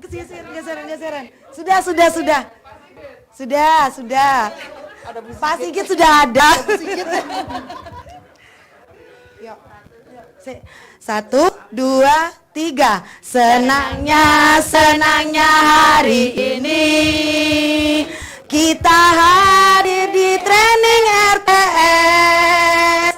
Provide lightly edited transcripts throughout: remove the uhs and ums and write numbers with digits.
Geseran. Sudah. Pak Sigit sudah ada. Yuk. 1, 2, 3. Senangnya hari ini kita hadir di training RTS.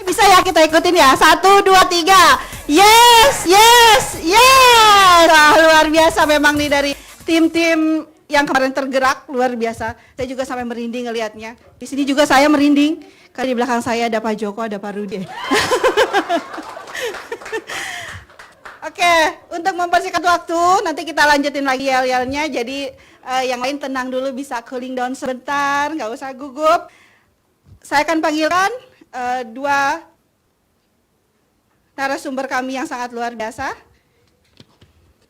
Bisa ya kita ikutin ya. 1, 2, 3. Yes. Wah, luar biasa memang nih dari tim-tim yang kemarin tergerak, luar biasa. Saya juga sampai merinding ngelihatnya. Di sini juga saya merinding karena di belakang saya ada Pak Joko, ada Pak Rude. Oke, untuk mempersingkat waktu, nanti kita lanjutin lagi yel-yelnya. Jadi yang lain tenang dulu, bisa cooling down sebentar, nggak usah gugup. Saya akan panggilkan dua narasumber kami yang sangat luar biasa.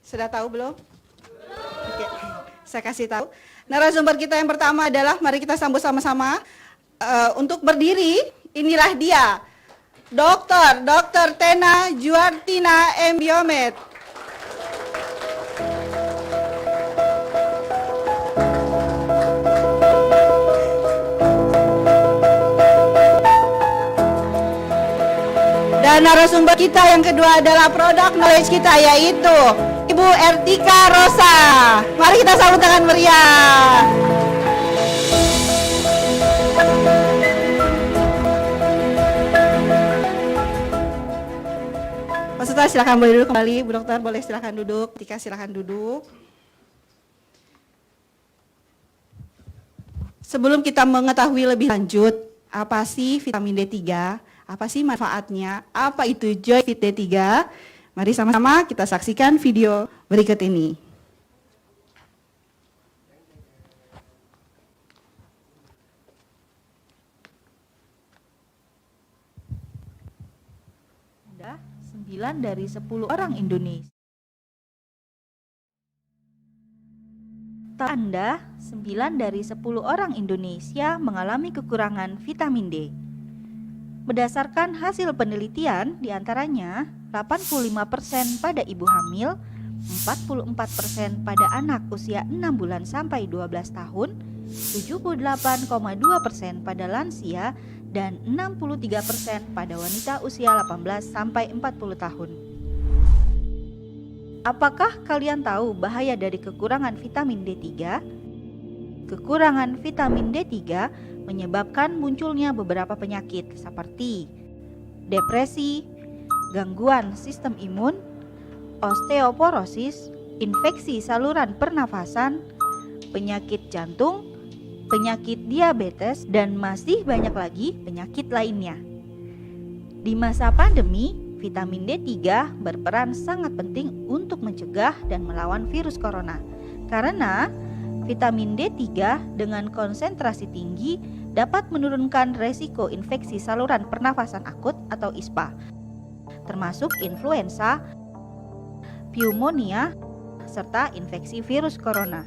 Sudah tahu belum? Oke, saya kasih tahu. Narasumber kita yang pertama adalah, mari kita sambut sama-sama. Untuk berdiri, inilah dia, Dr. Tena Juartina M. Biomed. Dan narasumber kita yang kedua adalah produk knowledge kita, yaitu Ibu Ertika Rosa. Mari kita sambut dengan meriah. Pak Suta, silakan boleh duduk kembali. Bu Dokter boleh silakan duduk. Ertika silakan duduk. Sebelum kita mengetahui lebih lanjut, apa sih vitamin D3? Apa sih manfaatnya? Apa itu Joy Fit D3? Mari sama-sama kita saksikan video berikut ini. Sudah 9 dari 10 orang Indonesia. Tanda 9 dari 10 orang Indonesia mengalami kekurangan vitamin D. Berdasarkan hasil penelitian, diantaranya 85% pada ibu hamil, 44% pada anak usia 6 bulan sampai 12 tahun, 78,2% pada lansia, dan 63% pada wanita usia 18 sampai 40 tahun. Apakah kalian tahu bahaya dari kekurangan vitamin D3? Kekurangan vitamin D3 menyebabkan munculnya beberapa penyakit seperti depresi, gangguan sistem imun, osteoporosis, infeksi saluran pernafasan, penyakit jantung, penyakit diabetes, dan masih banyak lagi penyakit lainnya. Di masa pandemi, vitamin D3 berperan sangat penting untuk mencegah dan melawan virus corona. Karena vitamin D3 dengan konsentrasi tinggi dapat menurunkan resiko infeksi saluran pernafasan akut atau ISPA, termasuk influenza, pneumonia, serta infeksi virus corona.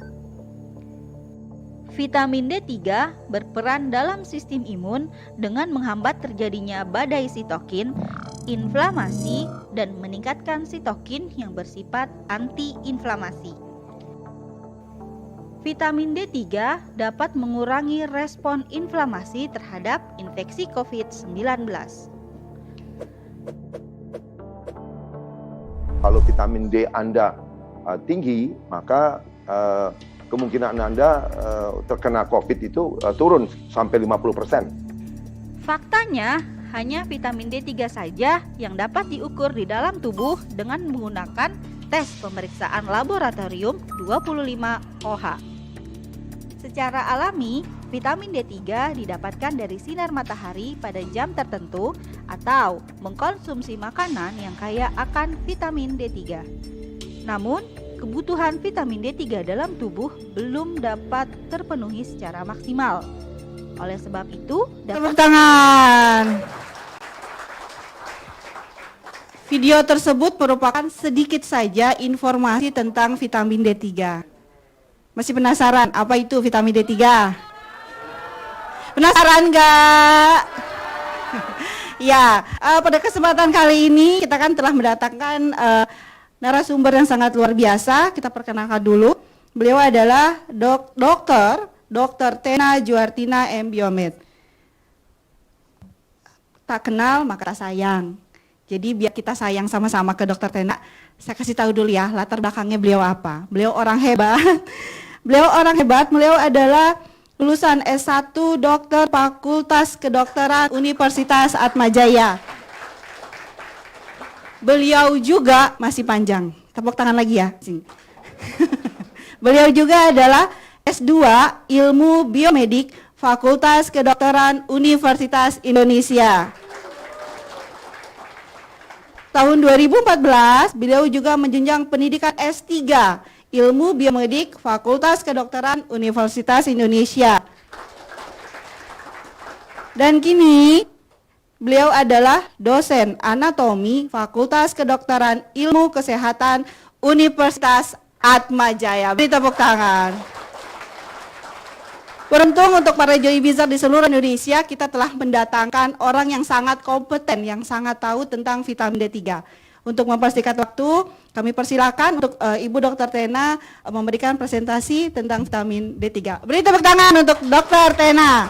Vitamin D3 berperan dalam sistem imun dengan menghambat terjadinya badai sitokin, inflamasi, dan meningkatkan sitokin yang bersifat anti-inflamasi. Vitamin D3 dapat mengurangi respon inflamasi terhadap infeksi COVID-19. Kalau vitamin D Anda tinggi, maka kemungkinan Anda terkena COVID itu turun sampai 50%. Faktanya, hanya vitamin D3 saja yang dapat diukur di dalam tubuh dengan menggunakan tes pemeriksaan laboratorium 25OH. Secara alami, vitamin D3 didapatkan dari sinar matahari pada jam tertentu atau mengkonsumsi makanan yang kaya akan vitamin D3. Namun, kebutuhan vitamin D3 dalam tubuh belum dapat terpenuhi secara maksimal. Oleh sebab itu, Tepuk tangan. Video tersebut merupakan sedikit saja informasi tentang vitamin D3. Masih penasaran apa itu vitamin D3? Penasaran nggak? Ya, pada kesempatan kali ini kita kan telah mendatangkan narasumber yang sangat luar biasa. Kita perkenalkan dulu. Beliau adalah Dr. Tena Juartina M. Biomed. Tak kenal maka tak sayang. Jadi biar kita sayang sama-sama ke Dr. Tena, saya kasih tahu dulu ya latar belakangnya beliau apa. Beliau orang hebat. Beliau adalah lulusan S1 Dokter Fakultas Kedokteran Universitas Atmajaya. Beliau juga masih panjang. Tepuk tangan lagi ya. Beliau juga adalah S2 Ilmu Biomedik Fakultas Kedokteran Universitas Indonesia. Tahun 2014, beliau juga menjenjang pendidikan S3 Ilmu Biomedik Fakultas Kedokteran Universitas Indonesia. Dan kini beliau adalah dosen anatomi Fakultas Kedokteran Ilmu Kesehatan Universitas Atmajaya. Beri tepuk tangan. Beruntung untuk para Joy Bizar di seluruh Indonesia, kita telah mendatangkan orang yang sangat kompeten, yang sangat tahu tentang vitamin D3. Untuk mempersingkat waktu, kami persilakan untuk Ibu Dr. Tena memberikan presentasi tentang vitamin D3. Beri tepuk tangan untuk Dr. Tena.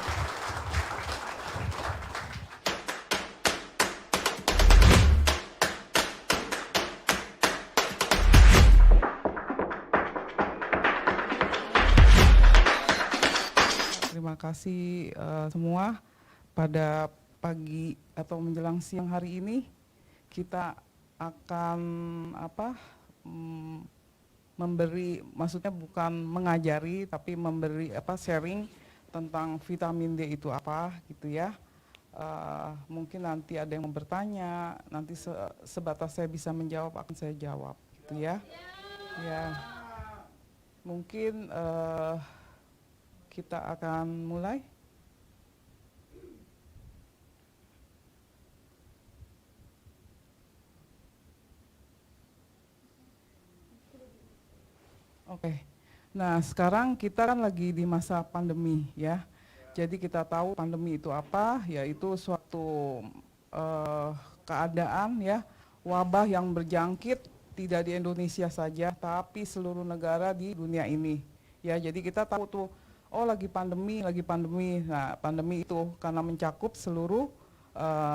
Terima kasih semua. Pada pagi atau menjelang siang hari ini kita akan memberi, maksudnya bukan mengajari tapi memberi sharing tentang vitamin D itu apa gitu ya. Mungkin nanti ada yang mau bertanya, nanti sebatas saya bisa menjawab akan saya jawab gitu ya. Ya, mungkin kita akan mulai. Oke. Nah, sekarang kita kan lagi di masa pandemi ya. Jadi kita tahu pandemi itu apa, yaitu suatu keadaan ya, wabah yang berjangkit tidak di Indonesia saja, tapi seluruh negara di dunia ini. Ya, jadi kita tahu tuh, oh lagi pandemi. Nah, pandemi itu karena mencakup seluruh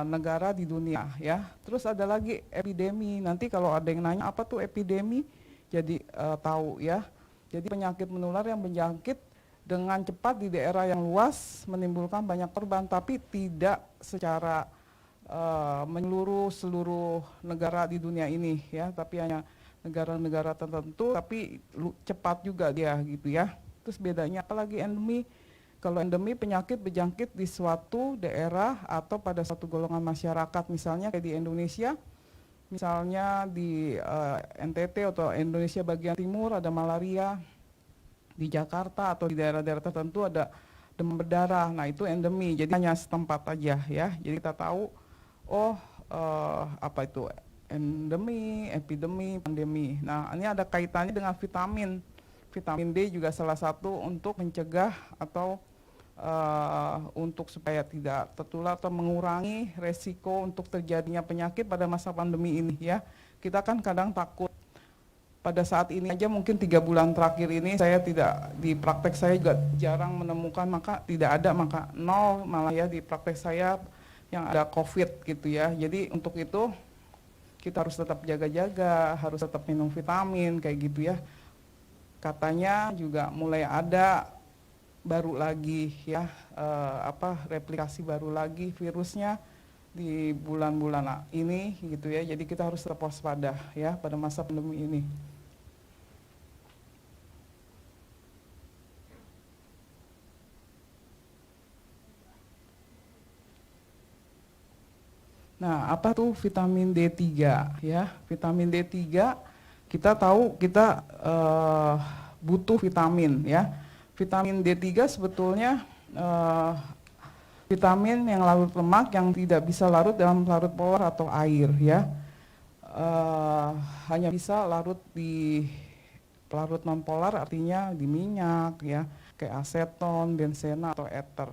negara di dunia ya. Terus ada lagi epidemi. Nanti kalau ada yang nanya apa tuh epidemi, jadi tahu ya. Jadi penyakit menular yang menjangkit dengan cepat di daerah yang luas, menimbulkan banyak korban, tapi tidak secara menyeluruh seluruh negara di dunia ini ya, tapi hanya negara-negara tertentu, tapi cepat juga dia gitu ya. Terus bedanya apalagi endemi? Kalau endemi penyakit berjangkit di suatu daerah atau pada satu golongan masyarakat, misalnya kayak di Indonesia, misalnya di NTT atau Indonesia bagian timur ada malaria, di Jakarta atau di daerah-daerah tertentu ada demam berdarah. Nah itu endemi, jadi hanya setempat aja ya. Jadi kita tahu, oh apa itu endemi, epidemi, pandemi. Nah ini ada kaitannya dengan vitamin. Vitamin D juga salah satu untuk mencegah atau untuk supaya tidak tertular atau mengurangi resiko untuk terjadinya penyakit pada masa pandemi ini ya. Kita kan kadang takut. Pada saat ini aja mungkin 3 bulan terakhir ini saya tidak, di praktek saya juga jarang menemukan, maka tidak ada, maka nol malah ya di praktek saya yang ada COVID gitu ya. Jadi untuk itu kita harus tetap jaga-jaga, harus tetap minum vitamin kayak gitu ya. Katanya juga mulai ada baru lagi ya, replikasi baru lagi virusnya di bulan-bulan ini gitu ya. Jadi kita harus tetap waspada ya pada masa pandemi ini. Nah, apa tuh vitamin D3 ya? Vitamin D3 kita tahu kita butuh vitamin ya. Vitamin D3 sebetulnya vitamin yang larut lemak yang tidak bisa larut dalam larut polar atau air ya. Hanya bisa larut di larut non polar, artinya di minyak ya, kayak aseton, benzena atau ether.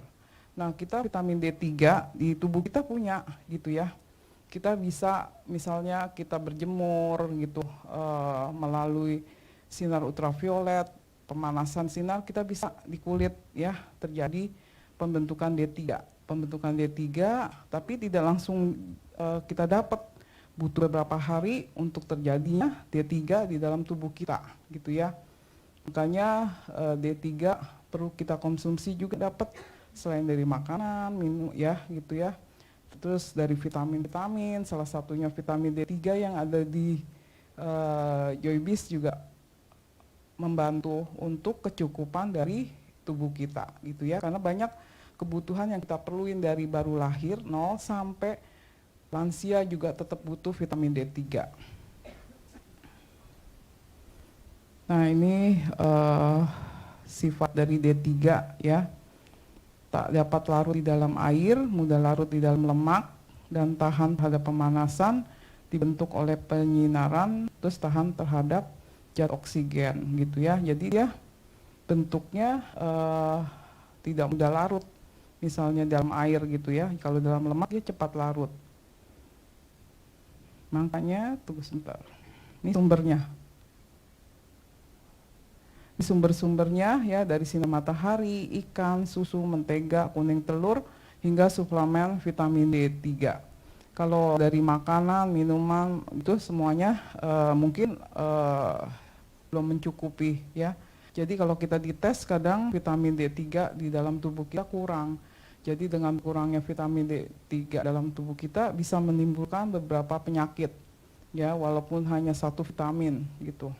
Nah, kita vitamin D3 di tubuh kita punya gitu ya. Kita bisa misalnya kita berjemur gitu melalui sinar ultraviolet, pemanasan sinar, kita bisa di kulit ya terjadi pembentukan D3. Pembentukan D3 tapi tidak langsung kita dapat, butuh beberapa hari untuk terjadinya D3 di dalam tubuh kita gitu ya. Makanya D3 perlu kita konsumsi juga dapat selain dari makanan, minum ya gitu ya. Terus dari vitamin-vitamin, salah satunya vitamin D3 yang ada di Joybis juga membantu untuk kecukupan dari tubuh kita gitu ya. Karena banyak kebutuhan yang kita perluin dari baru lahir 0 sampai lansia juga tetap butuh vitamin D3. Nah ini sifat dari D3 ya. Tak dapat larut di dalam air, mudah larut di dalam lemak, dan tahan terhadap pemanasan, dibentuk oleh penyinaran, terus tahan terhadap zat oksigen gitu ya. Jadi dia bentuknya tidak mudah larut, misalnya dalam air gitu ya. Kalau dalam lemak dia cepat larut. Makanya, tunggu sebentar, ini sumbernya. Sumber-sumbernya ya dari sinar matahari, ikan, susu, mentega, kuning telur, hingga suplemen vitamin D3. Kalau dari makanan, minuman itu semuanya mungkin belum mencukupi ya. Jadi kalau kita dites kadang vitamin D3 di dalam tubuh kita kurang. Jadi dengan kurangnya vitamin D3 dalam tubuh kita bisa menimbulkan beberapa penyakit ya, walaupun hanya satu vitamin gitu.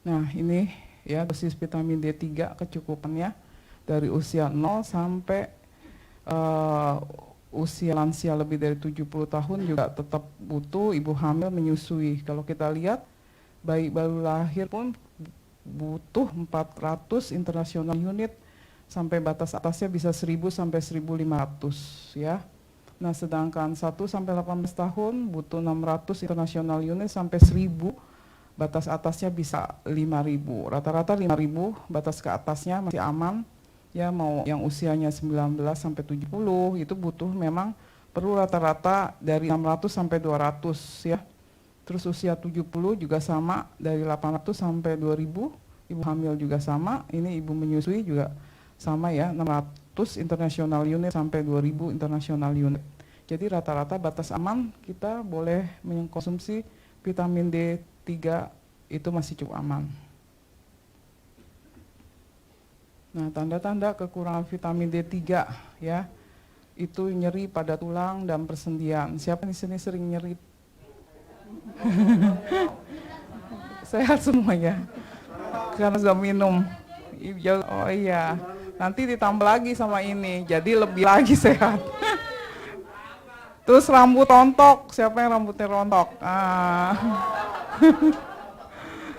Nah ini ya dosis vitamin D3 kecukupannya dari usia 0 sampai usia lansia lebih dari 70 tahun juga tetap butuh, ibu hamil menyusui. Kalau kita lihat bayi baru lahir pun butuh 400 international unit, sampai batas atasnya bisa 1000 sampai 1500 ya. Nah sedangkan 1 sampai 18 tahun butuh 600 international unit sampai 1000. Batas atasnya bisa 5.000, rata-rata 5.000, batas ke atasnya masih aman. Ya mau yang usianya 19 sampai 70 itu butuh memang perlu rata-rata dari 600 sampai 200 ya. Terus usia 70 juga sama dari 800 sampai 2000, ibu hamil juga sama, ini ibu menyusui juga sama ya, 600 international unit sampai 2000 international unit. Jadi rata-rata batas aman kita boleh mengkonsumsi vitamin D3 itu masih cukup aman. Nah, tanda-tanda kekurangan vitamin D3 ya, itu nyeri pada tulang dan persendian. Siapa di sini sering nyeri? Sehat semuanya, karena sudah minum. Oh iya, nanti ditambah lagi sama ini, jadi lebih lagi sehat. Terus rambut rontok, siapa yang rambutnya rontok?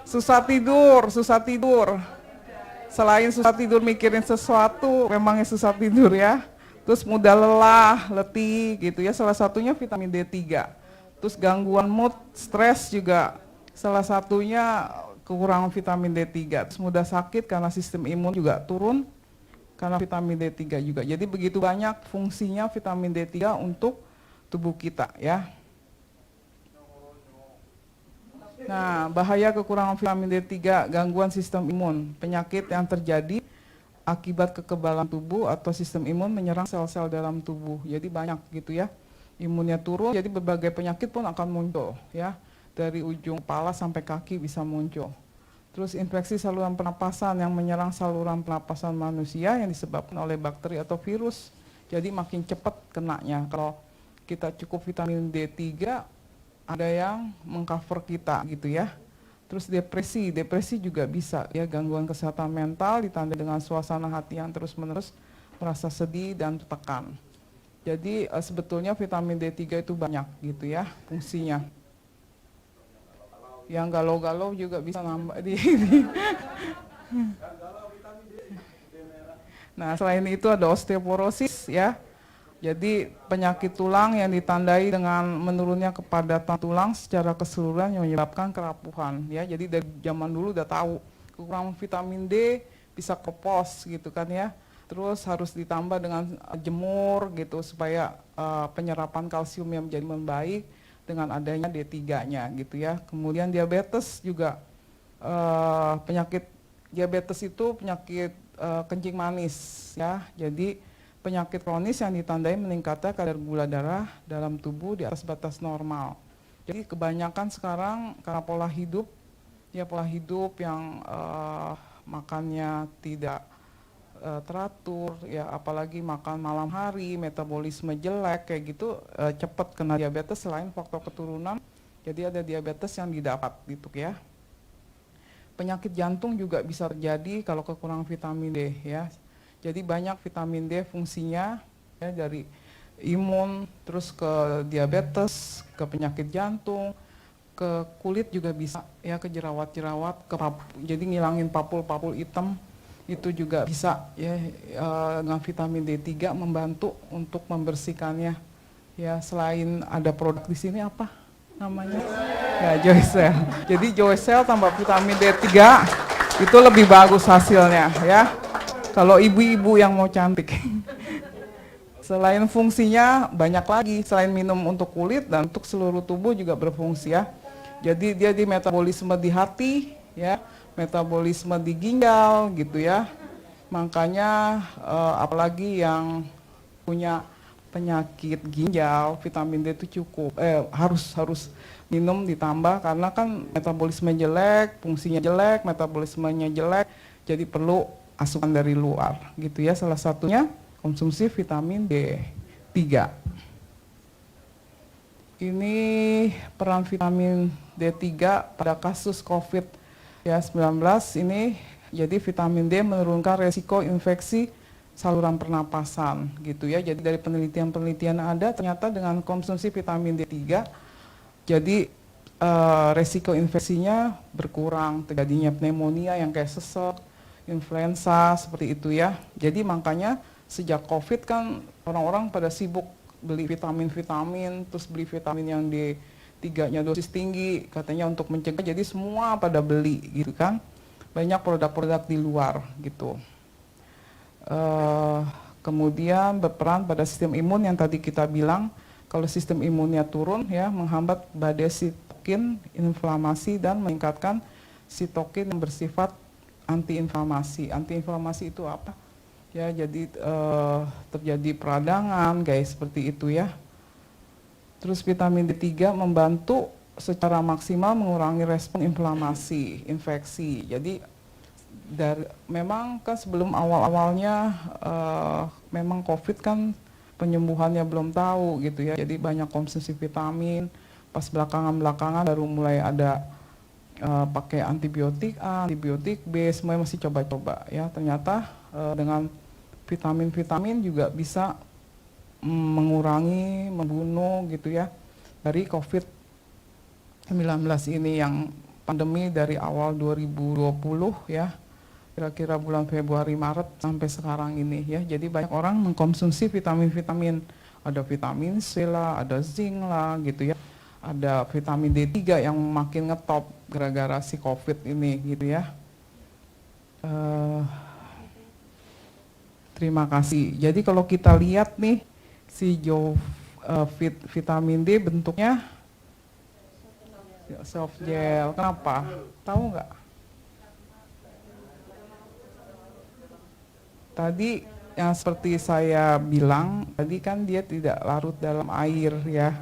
Susah tidur, susah tidur. Selain susah tidur mikirin sesuatu, memangnya susah tidur ya. Terus mudah lelah, letih gitu ya, salah satunya vitamin D3. Terus gangguan mood, stres juga salah satunya kekurangan vitamin D3. Terus mudah sakit karena sistem imun juga turun karena vitamin D3 juga. Jadi begitu banyak fungsinya vitamin D3 untuk tubuh kita ya. Nah, bahaya kekurangan vitamin D3, gangguan sistem imun, penyakit yang terjadi akibat kekebalan tubuh atau sistem imun menyerang sel-sel dalam tubuh. Jadi banyak gitu ya. Imunnya turun, jadi berbagai penyakit pun akan muncul ya. Dari ujung kepala sampai kaki bisa muncul. Terus infeksi saluran pernapasan yang menyerang saluran pernapasan manusia yang disebabkan oleh bakteri atau virus. Jadi makin cepat kenanya. Kalau kita cukup vitamin D3, ada yang mengcover kita gitu ya. Terus depresi juga bisa ya, gangguan kesehatan mental ditandai dengan suasana hati yang terus-menerus merasa sedih dan tertekan. Jadi sebetulnya vitamin D3 itu banyak gitu ya fungsinya. Yang galau-galau juga bisa nambah di Nah, selain itu ada osteoporosis ya. Jadi penyakit tulang yang ditandai dengan menurunnya kepadatan tulang secara keseluruhan yang menyebabkan kerapuhan ya. Jadi dari zaman dulu udah tahu kekurangan vitamin D bisa kepos gitu kan ya. Terus harus ditambah dengan jemur gitu supaya penyerapan kalsium yang menjadi membaik dengan adanya D3-nya gitu ya. Kemudian diabetes juga, penyakit diabetes itu penyakit kencing manis ya. Jadi penyakit kronis yang ditandai meningkatnya kadar gula darah dalam tubuh di atas batas normal. Jadi kebanyakan sekarang karena pola hidup yang makannya tidak teratur ya, apalagi makan malam hari, metabolisme jelek kayak gitu, cepat kena diabetes selain faktor keturunan. Jadi ada diabetes yang didapat gitu ya. Penyakit jantung juga bisa terjadi kalau kekurangan vitamin D ya. Jadi banyak vitamin D fungsinya ya, dari imun, terus ke diabetes, ke penyakit jantung, ke kulit juga bisa ya, ke jerawat-jerawat, jadi ngilangin papul-papul hitam itu juga bisa ya, dengan vitamin D3 membantu untuk membersihkannya. Ya, selain ada produk di sini apa namanya? Ya, Joycell. Jadi Joycell tambah vitamin D3 itu lebih bagus hasilnya ya. Kalau ibu-ibu yang mau cantik. Selain fungsinya banyak lagi, selain minum untuk kulit dan untuk seluruh tubuh juga berfungsi ya. Jadi dia di metabolisme di hati ya, metabolisme di ginjal gitu ya. Makanya apalagi yang punya penyakit ginjal, vitamin D itu cukup harus minum ditambah, karena kan metabolisme jelek, fungsinya jelek, metabolismenya jelek, jadi perlu asupan dari luar gitu ya. Salah satunya konsumsi vitamin D3. Ini peran vitamin D3 pada kasus COVID-19 ini. Jadi vitamin D menurunkan resiko infeksi saluran pernapasan gitu ya. Jadi dari penelitian-penelitian ada, ternyata dengan konsumsi vitamin D3 jadi resiko infeksinya berkurang, terjadinya pneumonia yang kayak sesek, influenza seperti itu ya. Jadi makanya sejak COVID kan orang-orang pada sibuk beli vitamin-vitamin, terus beli vitamin yang D3-nya dosis tinggi katanya untuk mencegah, jadi semua pada beli gitu kan. Banyak produk-produk di luar gitu. Kemudian berperan pada sistem imun yang tadi kita bilang, kalau sistem imunnya turun ya, menghambat badai sitokin, inflamasi, dan meningkatkan sitokin yang bersifat antiinflamasi. Antiinflamasi itu apa? Ya, jadi terjadi peradangan, guys, seperti itu ya. Terus vitamin D3 membantu secara maksimal mengurangi respon inflamasi, infeksi. Jadi memang kan sebelum awal-awalnya memang COVID kan penyembuhannya belum tahu gitu ya. Jadi banyak konsumsi vitamin. Pas belakangan baru mulai ada pakai antibiotik A, antibiotik B, semuanya masih coba-coba ya. Ternyata dengan vitamin-vitamin juga bisa mengurangi, membunuh gitu ya dari COVID-19 ini yang pandemi dari awal 2020 ya, kira-kira bulan Februari Maret sampai sekarang ini ya. Jadi banyak orang mengkonsumsi vitamin-vitamin, ada vitamin C lah, ada zinc lah gitu ya, ada vitamin D3 yang makin ngetop gara-gara si COVID ini gitu ya. Terima kasih. Jadi kalau kita lihat nih si vitamin D bentuknya soft gel. Kenapa? Tahu nggak? Tadi yang seperti saya bilang, tadi kan dia tidak larut dalam air ya.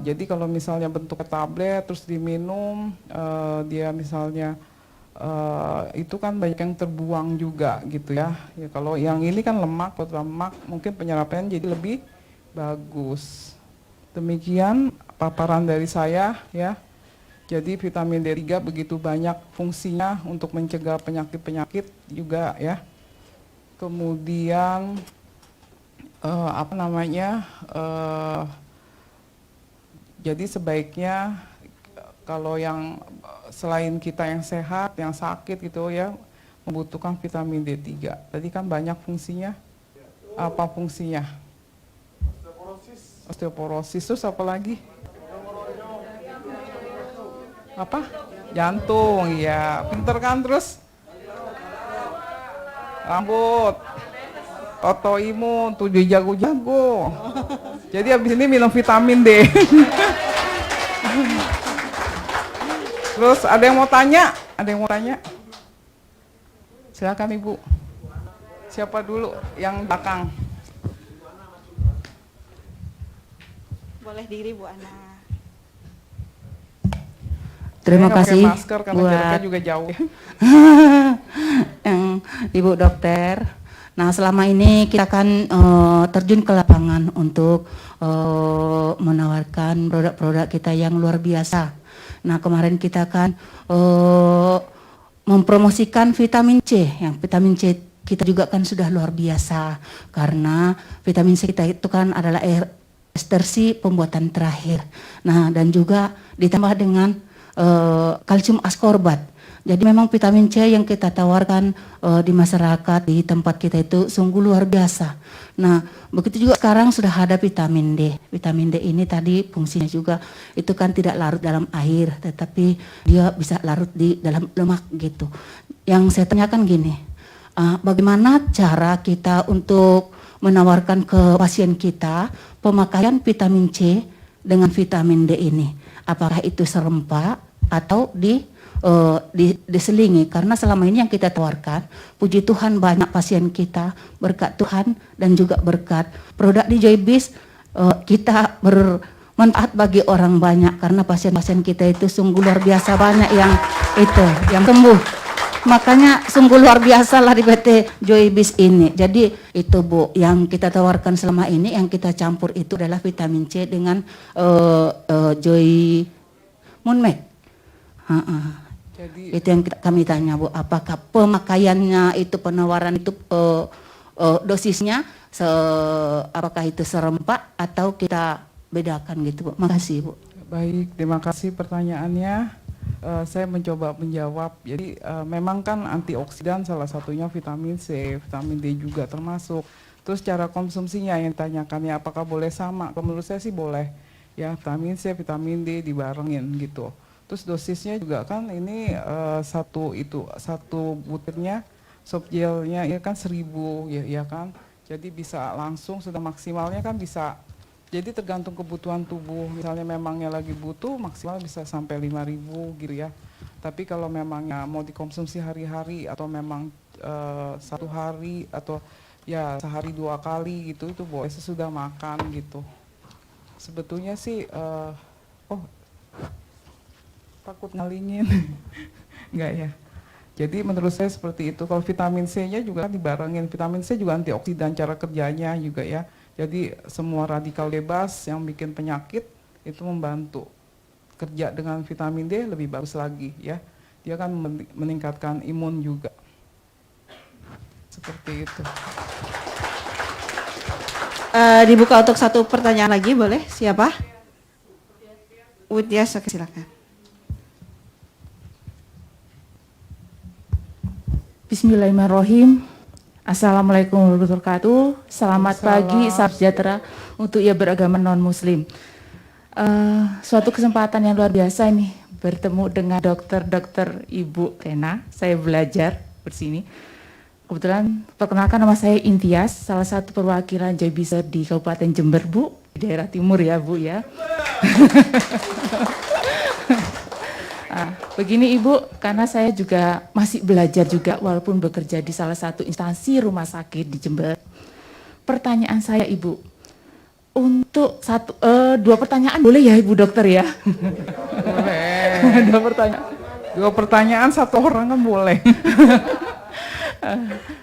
Jadi kalau misalnya bentuknya tablet terus diminum, dia misalnya itu kan banyak yang terbuang juga gitu ya. Ya kalau yang ini kan lemak, mungkin penyerapannya jadi lebih bagus. Demikian paparan dari saya ya. Jadi vitamin D3 begitu banyak fungsinya untuk mencegah penyakit-penyakit juga ya. Kemudian jadi sebaiknya kalau yang selain kita yang sehat, yang sakit gitu ya, membutuhkan vitamin D3. Tadi kan banyak fungsinya. Apa fungsinya? Osteoporosis. Terus apa lagi? Apa? Jantung, ya. Pinter kan terus? Rambut. Autoimun, tuh dia jago-jago. Jadi habis ini minum vitamin D. Terus ada yang mau tanya? Ada yang mau tanya? Silakan Ibu. Siapa dulu yang belakang? Boleh diri Bu Ana. Terima kasih pakai masker karena buat jaraknya juga jauh. Ibu dokter. Nah, selama ini kita kan terjun ke lapangan untuk menawarkan produk-produk kita yang luar biasa. Nah, kemarin kita kan mempromosikan vitamin C. Yang vitamin C kita juga kan sudah luar biasa karena vitamin C kita itu kan adalah ekstraksi pembuatan terakhir. Nah, dan juga ditambah dengan kalsium askorbat. Jadi memang vitamin C yang kita tawarkan di masyarakat, di tempat kita itu sungguh luar biasa. Nah, begitu juga sekarang sudah ada vitamin D. Vitamin D ini tadi fungsinya juga itu kan tidak larut dalam air, tetapi dia bisa larut di dalam lemak gitu. Yang saya tanyakan gini, bagaimana cara kita untuk menawarkan ke pasien kita pemakaian vitamin C dengan vitamin D ini? Apakah itu serempak atau diselingi? Karena selama ini yang kita tawarkan, puji Tuhan banyak pasien kita berkat Tuhan dan juga berkat produk di Joybis, kita bermanfaat bagi orang banyak karena pasien-pasien kita itu sungguh luar biasa banyak yang sembuh. Makanya sungguh luar biasa lah di PT Joybis ini. Jadi itu Bu, yang kita tawarkan selama ini, yang kita campur itu adalah vitamin C dengan Joy Moonmake. Jadi Itu yang kami tanya Bu, apakah pemakaiannya itu, penawaran itu dosisnya apakah itu serempak atau kita bedakan gitu Bu. Makasih Bu. baik, terima kasih pertanyaannya. Saya mencoba menjawab. Jadi memang kan antioksidan salah satunya vitamin C, vitamin D juga termasuk. Terus cara konsumsinya yang ditanyakannya apakah boleh sama? Menurut saya sih boleh. Ya, vitamin C, vitamin D dibarengin gitu. Terus dosisnya juga kan ini satu butirnya soft gelnya ya kan 1000 ya kan. Jadi bisa langsung sudah maksimalnya kan bisa. Jadi tergantung kebutuhan tubuh. Misalnya memangnya lagi butuh maksimal bisa sampai 5.000 gitu ya. Tapi kalau memangnya mau dikonsumsi hari-hari atau memang 1 hari atau ya sehari 2 kali gitu, itu boleh sesudah makan gitu. Sebetulnya sih takut ngalingin. Enggak ya. Jadi menurut saya seperti itu. Kalau vitamin C-nya juga kan dibarengin. Vitamin C juga antioksidan cara kerjanya juga ya. Jadi semua radikal bebas yang bikin penyakit itu membantu. Kerja dengan vitamin D lebih bagus lagi ya. Dia kan meningkatkan imun juga. Seperti itu. Dibuka untuk satu pertanyaan lagi, boleh? Siapa? Widyas, oke, silakan. Bismillahirrahmanirrahim. Assalamualaikum warahmatullahi wabarakatuh. Selamat pagi, salam sejahtera untuk yang beragama non-muslim. Suatu kesempatan yang luar biasa ini bertemu dengan dokter Ibu Tena. Saya belajar bersini. Kebetulan perkenalkan, nama saya Intias, salah satu perwakilan Joybizer di Kabupaten Jember, Bu, di daerah timur ya, Bu ya. Begini Ibu, karena saya juga masih belajar juga walaupun bekerja di salah satu instansi rumah sakit di Jember. Pertanyaan saya Ibu, untuk dua pertanyaan boleh ya Ibu dokter ya? Boleh. Dua pertanyaan satu orang kan boleh.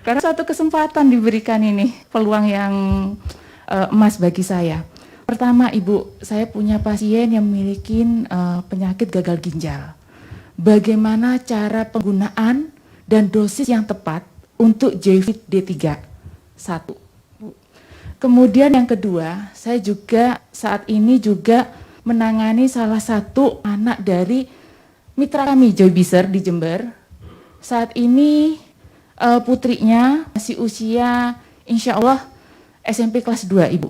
Karena suatu kesempatan diberikan ini, peluang yang emas bagi saya. Pertama Ibu, saya punya pasien yang memiliki penyakit gagal ginjal. Bagaimana cara penggunaan dan dosis yang tepat untuk Joyfit D3? Satu. Kemudian yang kedua, saya juga saat ini juga menangani salah satu anak dari mitra kami Joybizer di Jember. Saat ini putrinya masih usia insya Allah SMP kelas 2 Ibu.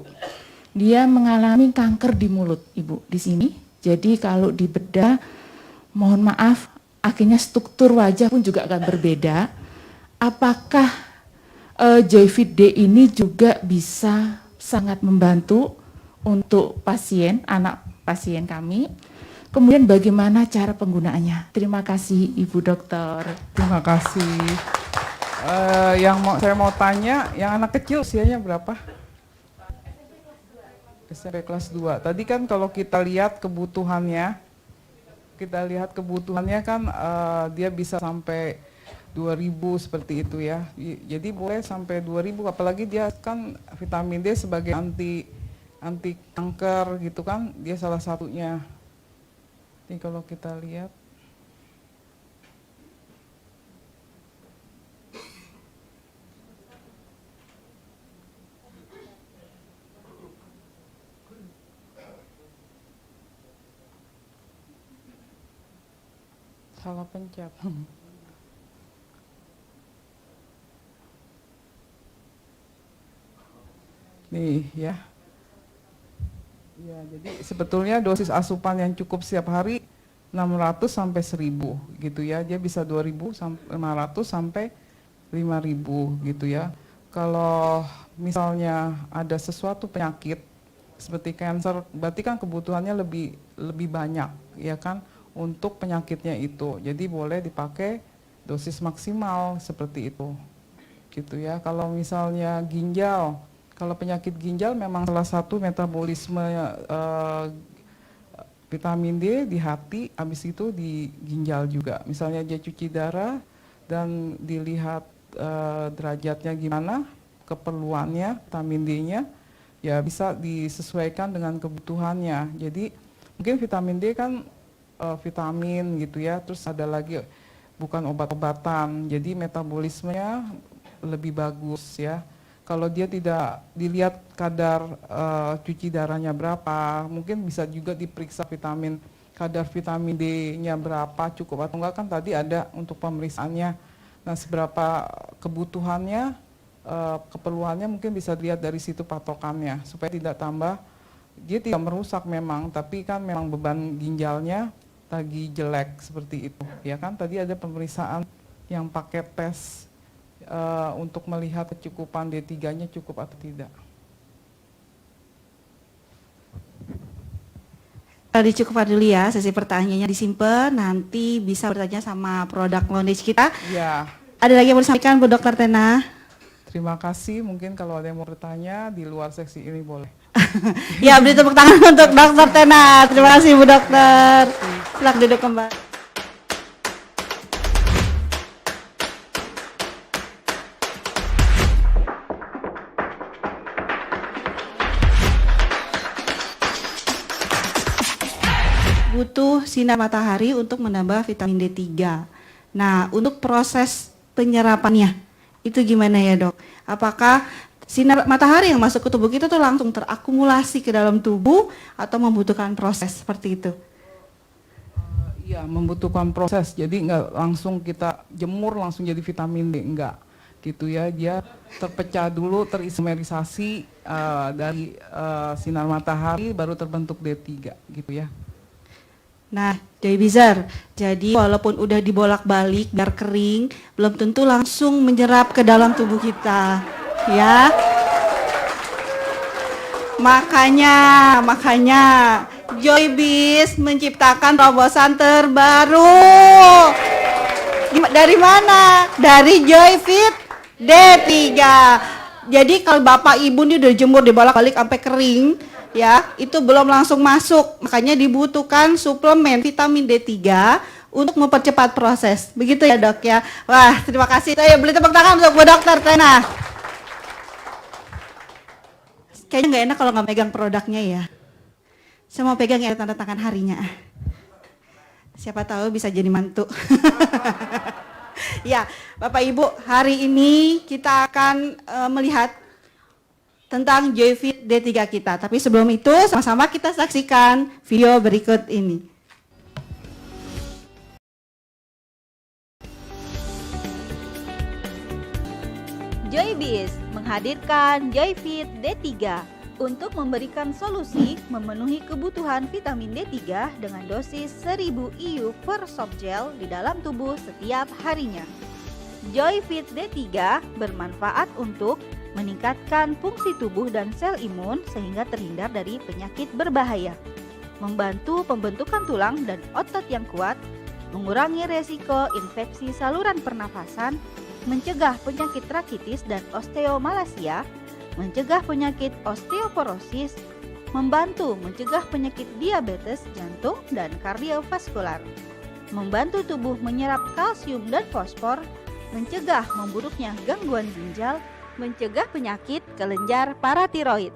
Dia mengalami kanker di mulut Ibu di sini. Jadi kalau dibedah, mohon maaf, akhirnya struktur wajah pun juga akan berbeda. Apakah Joyfit D ini juga bisa sangat membantu untuk pasien, anak pasien kami? Kemudian bagaimana cara penggunaannya? Terima kasih Ibu Dokter. Terima kasih. Saya mau tanya, yang anak kecil usianya berapa? SMP kelas 2. Tadi kan kalau kita lihat kebutuhannya kan dia bisa sampai 2000 seperti itu ya. Jadi boleh sampai 2000, apalagi dia kan vitamin D sebagai anti kanker gitu kan, dia salah satunya. Ini kalau kita lihat. Salah pencet. Nih ya. Ya, jadi sebetulnya dosis asupan yang cukup setiap hari 600 sampai 1000 gitu ya. Dia bisa 2000 sampai 500 sampai 5000 gitu ya. Kalau misalnya ada sesuatu penyakit seperti kanker, berarti kan kebutuhannya lebih banyak ya kan untuk penyakitnya itu. Jadi boleh dipakai dosis maksimal seperti itu. Gitu ya. Kalau misalnya ginjal, kalau penyakit ginjal memang salah satu metabolisme vitamin D di hati, habis itu di ginjal juga. Misalnya dia cuci darah dan dilihat derajatnya gimana, keperluannya vitamin D-nya, ya bisa disesuaikan dengan kebutuhannya. Jadi mungkin vitamin D kan vitamin gitu ya, terus ada lagi bukan obat-obatan, jadi metabolismenya lebih bagus ya. Kalau dia tidak dilihat kadar cuci darahnya berapa, mungkin bisa juga diperiksa kadar vitamin D-nya berapa, cukup atau enggak, kan tadi ada untuk pemeriksaannya. Nah, seberapa kebutuhannya, keperluannya mungkin bisa dilihat dari situ patokannya, supaya tidak tambah, dia tidak merusak memang, tapi kan memang beban ginjalnya lagi jelek seperti itu, ya kan? Tadi ada pemeriksaan yang pakai tes untuk melihat kecukupan D3-nya cukup atau tidak. Dicukupkan dulu ya, sesi pertanyaannya disimpan, nanti bisa bertanya sama produk knowledge kita. Ya. Ada lagi yang mau disampaikan Bu Dokter Tena? Terima kasih, mungkin kalau ada yang mau bertanya di luar seksi ini boleh. Ya, beri tepuk tangan untuk Dokter Tena. Terima kasih Bu Dokter. Silakan duduk kembali. butuh sinar matahari untuk menambah vitamin D3. Nah, untuk proses penyerapannya itu gimana ya, Dok? Apakah sinar matahari yang masuk ke tubuh kita tuh langsung terakumulasi ke dalam tubuh atau membutuhkan proses seperti itu? Iya, membutuhkan proses. Jadi nggak langsung kita jemur langsung jadi vitamin D, enggak. Gitu ya, dia terpecah dulu, terisomerisasi dari sinar matahari baru terbentuk D3 gitu ya. Nah, Joy Bizar, jadi walaupun udah dibolak-balik biar kering, belum tentu langsung menyerap ke dalam tubuh kita, ya. Makanya Joy Biz menciptakan terobosan terbaru. Dari mana? Dari Joy Fit D3. Jadi kalau Bapak Ibu ini udah jemur dibolak-balik sampai kering, ya, itu belum langsung masuk. Makanya dibutuhkan suplemen vitamin D3 untuk mempercepat proses. Begitu ya, Dok ya. Wah, terima kasih. Saya beri tepuk tangan untuk Bu Dokter Tena. Kayaknya nggak enak kalau nggak megang produknya ya. Saya mau pegang ya tanda tangan harinya. Siapa tahu bisa jadi mantu. Ya, Bapak Ibu, hari ini kita akan melihat tentang Joyfit D3 kita. Tapi sebelum itu, sama-sama kita saksikan video berikut ini. Joybiz menghadirkan Joyfit D3 untuk memberikan solusi memenuhi kebutuhan vitamin D3 dengan dosis 1000 IU per soft gel di dalam tubuh setiap harinya. Joyfit D3 bermanfaat untuk meningkatkan fungsi tubuh dan sel imun sehingga terhindar dari penyakit berbahaya, membantu pembentukan tulang dan otot yang kuat, mengurangi resiko infeksi saluran pernafasan, mencegah penyakit rakitis dan osteomalasia, mencegah penyakit osteoporosis, membantu mencegah penyakit diabetes jantung dan kardiovaskular, membantu tubuh menyerap kalsium dan fosfor, mencegah memburuknya gangguan ginjal, mencegah penyakit kelenjar paratiroid.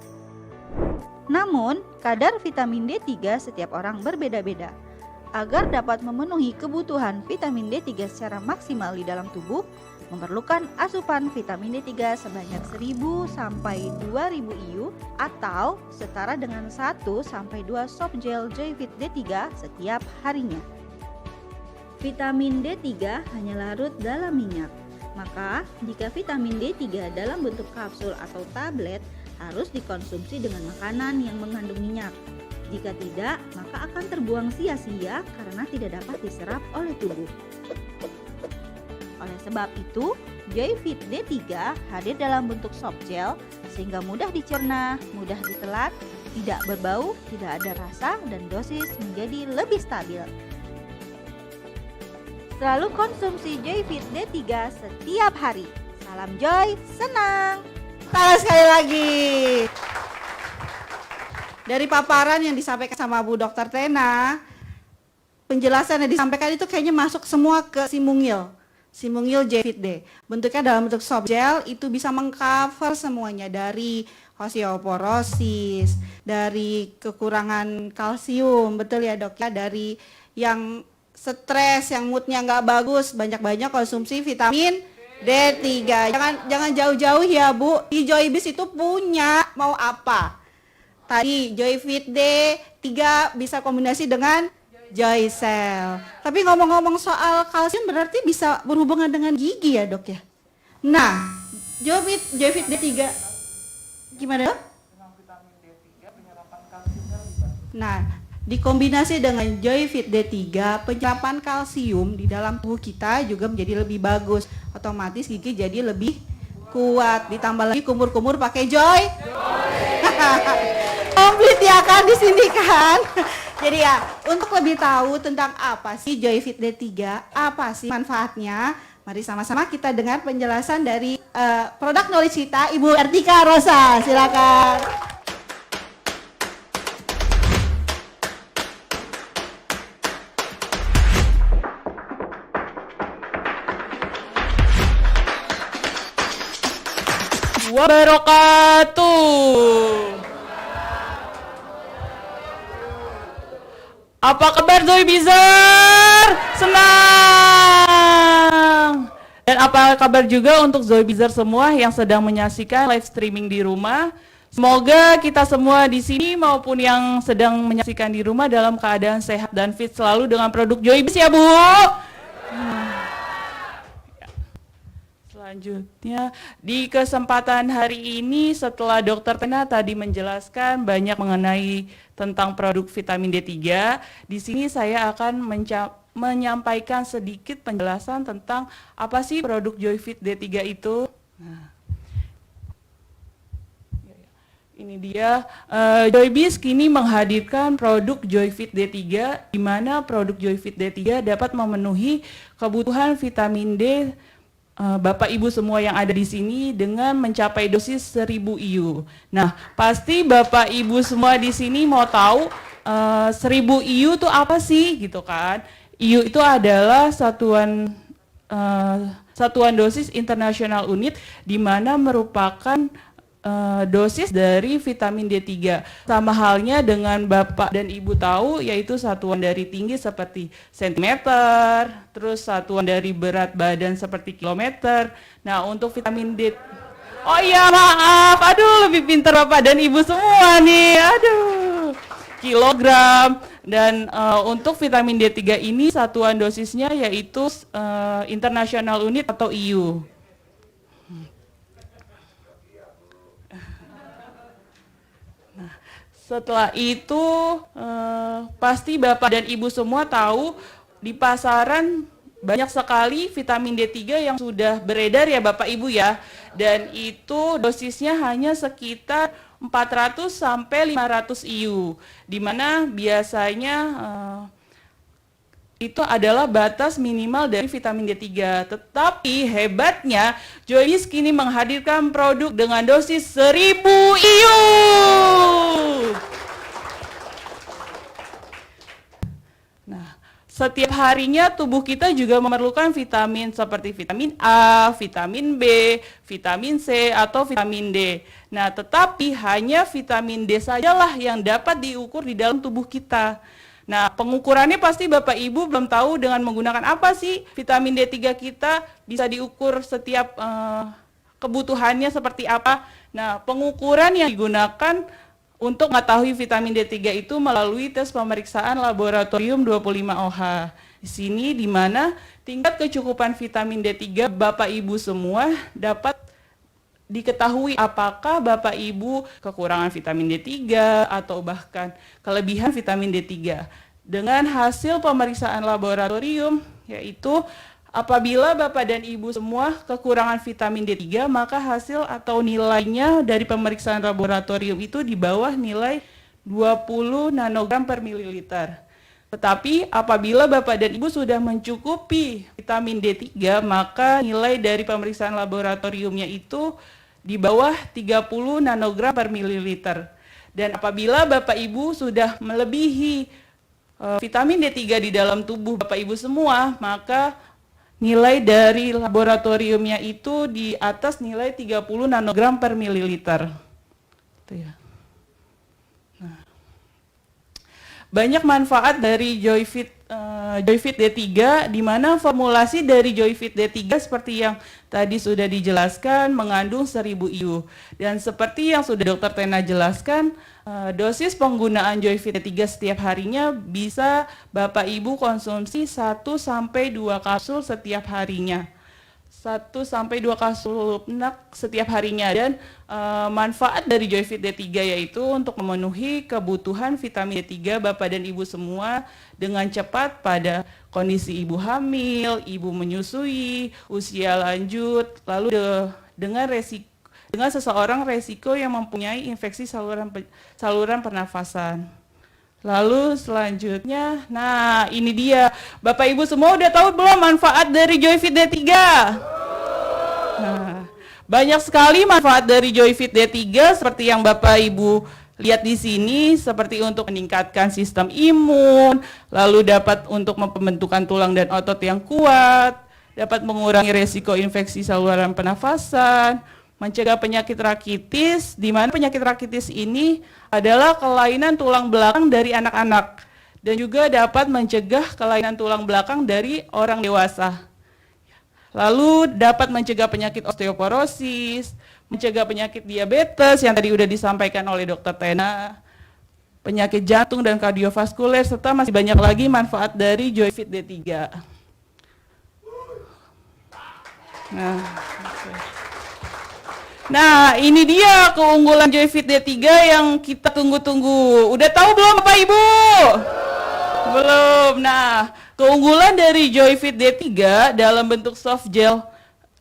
Namun, kadar vitamin D3 setiap orang berbeda-beda. Agar dapat memenuhi kebutuhan vitamin D3 secara maksimal di dalam tubuh, memerlukan asupan vitamin D3 sebanyak 1000 sampai 2000 IU atau setara dengan 1 sampai 2 soft gel Joyfit D3 setiap harinya. Vitamin D3 hanya larut dalam minyak. Maka, jika vitamin D3 dalam bentuk kapsul atau tablet harus dikonsumsi dengan makanan yang mengandung minyak. Jika tidak, maka akan terbuang sia-sia karena tidak dapat diserap oleh tubuh. Oleh sebab itu, Joyfit D3 hadir dalam bentuk soft gel sehingga mudah dicerna, mudah ditelan, tidak berbau, tidak ada rasa, dan dosis menjadi lebih stabil. Selalu konsumsi Joyfit D3 setiap hari. Salam Joy, senang! Salam sekali lagi. Dari paparan yang disampaikan sama Bu Dokter Tena, penjelasan yang disampaikan itu kayaknya masuk semua ke Simungil Joyfit D. Bentuknya dalam bentuk soft gel, itu bisa mengcover semuanya dari osteoporosis, dari kekurangan kalsium, betul ya Dok ya, dari yang stres, yang moodnya nggak bagus, banyak-banyak konsumsi vitamin D3. Jangan jauh-jauh ya Bu, di Joybiz itu punya mau apa. Tadi Joyfit D3 bisa kombinasi dengan Joycell. Tapi ngomong-ngomong soal kalsium berarti bisa berhubungan dengan gigi ya Dok ya. Nah, Joyfit D3 gimana Dok? Nah, dikombinasi dengan Joyfit D3, penyerapan kalsium di dalam tubuh kita juga menjadi lebih bagus. Otomatis gigi jadi lebih kuat. Ditambah lagi kumur-kumur pakai Joy. Komplit ya kan di sini kan. Jadi ya, untuk lebih tahu tentang apa sih Joyfit D3, apa sih manfaatnya, mari sama-sama kita dengar penjelasan dari produk knowledge kita, Ibu Artika Rosa. Silakan. Wabarakatuh. Apa kabar Zoebizer? Senang! Dan apa kabar juga untuk Zoebizer semua yang sedang menyaksikan live streaming di rumah. Semoga kita semua di sini maupun yang sedang menyaksikan di rumah dalam keadaan sehat dan fit selalu dengan produk Joybiz ya Bu. Selanjutnya, di kesempatan hari ini setelah Dr. Tena tadi menjelaskan banyak mengenai tentang produk vitamin D3, di sini saya akan menyampaikan sedikit penjelasan tentang apa sih produk Joyfit D3 itu. Nah, ini dia, Joybiz kini menghadirkan produk Joyfit D3, di mana produk Joyfit D3 dapat memenuhi kebutuhan vitamin D Bapak Ibu semua yang ada di sini dengan mencapai dosis 1000 IU. Nah, pasti Bapak Ibu semua di sini mau tahu 1000 IU itu apa sih gitu kan? IU itu adalah satuan dosis internasional unit di mana merupakan dosis dari vitamin D3. Sama halnya dengan Bapak dan Ibu tahu, yaitu satuan dari tinggi seperti sentimeter, terus satuan dari berat badan seperti kilometer. Nah, untuk vitamin D, oh iya maaf, aduh lebih pintar Bapak dan Ibu semua nih, aduh, kilogram. Dan untuk vitamin D3 ini satuan dosisnya yaitu international unit atau IU. Setelah itu pasti Bapak dan Ibu semua tahu di pasaran banyak sekali vitamin D3 yang sudah beredar ya Bapak Ibu ya. Dan itu dosisnya hanya sekitar 400 sampai 500 IU. Di mana biasanya itu adalah batas minimal dari vitamin D3. Tetapi hebatnya Joybiz kini menghadirkan produk dengan dosis 1000 IU. Nah, setiap harinya tubuh kita juga memerlukan vitamin seperti vitamin A, vitamin B, vitamin C, atau vitamin D. Nah, tetapi hanya vitamin D sajalah yang dapat diukur di dalam tubuh kita. Nah, pengukurannya pasti Bapak Ibu belum tahu dengan menggunakan apa sih vitamin D3 kita bisa diukur setiap kebutuhannya seperti apa. Nah, pengukuran yang digunakan untuk mengetahui vitamin D3 itu melalui tes pemeriksaan laboratorium 25OH. Di sini di mana tingkat kecukupan vitamin D3 Bapak Ibu semua dapat diketahui apakah Bapak Ibu kekurangan vitamin D3 atau bahkan kelebihan vitamin D3 dengan hasil pemeriksaan laboratorium, yaitu apabila Bapak dan Ibu semua kekurangan vitamin D3 maka hasil atau nilainya dari pemeriksaan laboratorium itu di bawah nilai 20 nanogram per mililiter. Tetapi apabila Bapak dan Ibu sudah mencukupi vitamin D3, maka nilai dari pemeriksaan laboratoriumnya itu di bawah 30 nanogram per mililiter. Dan apabila Bapak Ibu sudah melebihi vitamin D3 di dalam tubuh Bapak Ibu semua, maka nilai dari laboratoriumnya itu di atas nilai 30 nanogram per mililiter. Itu ya. Banyak manfaat dari Joyfit D3, di mana formulasi dari Joyfit D3 seperti yang tadi sudah dijelaskan mengandung 1000 IU. Dan seperti yang sudah Dr. Tena jelaskan, dosis penggunaan Joyfit D3 setiap harinya bisa Bapak Ibu konsumsi 1 sampai 2 kapsul setiap harinya. 1 sampai 2 kapsul setiap harinya. Dan manfaat dari Joyfit D3 yaitu untuk memenuhi kebutuhan vitamin D3 Bapak dan Ibu semua dengan cepat pada kondisi ibu hamil, ibu menyusui, usia lanjut, lalu dengan seseorang resiko yang mempunyai infeksi saluran pernafasan. Lalu selanjutnya, nah ini dia, Bapak Ibu semua udah tahu belum manfaat dari Joyfit D3? Nah, banyak sekali manfaat dari Joyfit D3 seperti yang Bapak Ibu lihat di sini, seperti untuk meningkatkan sistem imun, lalu dapat untuk pembentukan tulang dan otot yang kuat, dapat mengurangi resiko infeksi saluran pernafasan, mencegah penyakit rakitis, di mana penyakit rakitis ini adalah kelainan tulang belakang dari anak-anak. dan juga dapat mencegah kelainan tulang belakang dari orang dewasa. Lalu dapat mencegah penyakit osteoporosis, mencegah penyakit diabetes yang tadi udah disampaikan oleh Dr. Tena, penyakit jantung dan kardiovaskuler, serta masih banyak lagi manfaat dari Joyfit D3. Nah, ini dia keunggulan Joyfit D3 yang kita tunggu-tunggu. Udah tahu belum Bapak Ibu? Belum. Nah, keunggulan dari Joyfit D3 dalam bentuk soft gel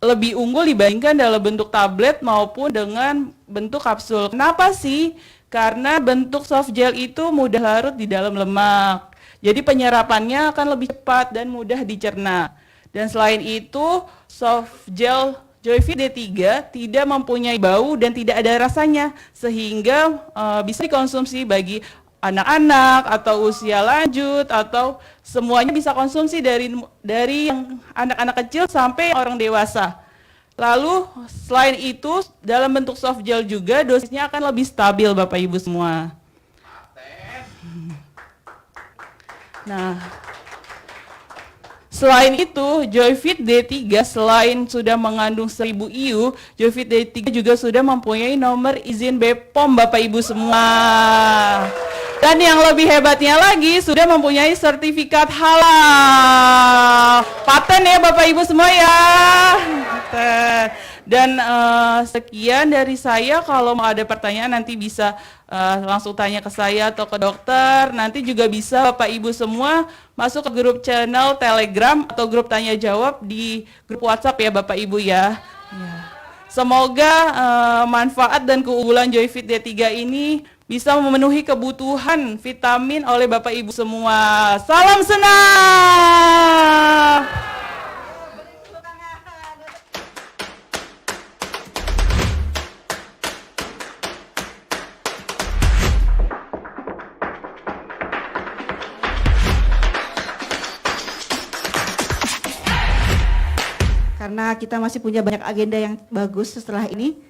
lebih unggul dibandingkan dalam bentuk tablet maupun dengan bentuk kapsul. Kenapa sih? Karena bentuk soft gel itu mudah larut di dalam lemak. Jadi penyerapannya akan lebih cepat dan mudah dicerna. Dan selain itu, soft gel Joyfit D3 tidak mempunyai bau dan tidak ada rasanya, sehingga bisa dikonsumsi bagi anak-anak atau usia lanjut, atau semuanya bisa konsumsi dari yang anak-anak kecil sampai orang dewasa. Lalu selain itu dalam bentuk soft gel juga dosisnya akan lebih stabil Bapak Ibu semua. Nah, selain itu, Joyfit D3 selain sudah mengandung 1000 IU, Joyfit D3 juga sudah mempunyai nomor izin BPOM Bapak Ibu semua. Dan yang lebih hebatnya lagi, sudah mempunyai sertifikat halal. Paten ya Bapak Ibu semua ya. Paten. Dan sekian dari saya, kalau mau ada pertanyaan nanti bisa langsung tanya ke saya atau ke dokter. Nanti juga bisa Bapak Ibu semua masuk ke grup channel Telegram atau grup tanya jawab di grup WhatsApp ya Bapak Ibu ya. Semoga manfaat dan keunggulan Joyfit D3 ini bisa memenuhi kebutuhan vitamin oleh Bapak Ibu semua. Salam senang. Karena kita masih punya banyak agenda yang bagus setelah ini.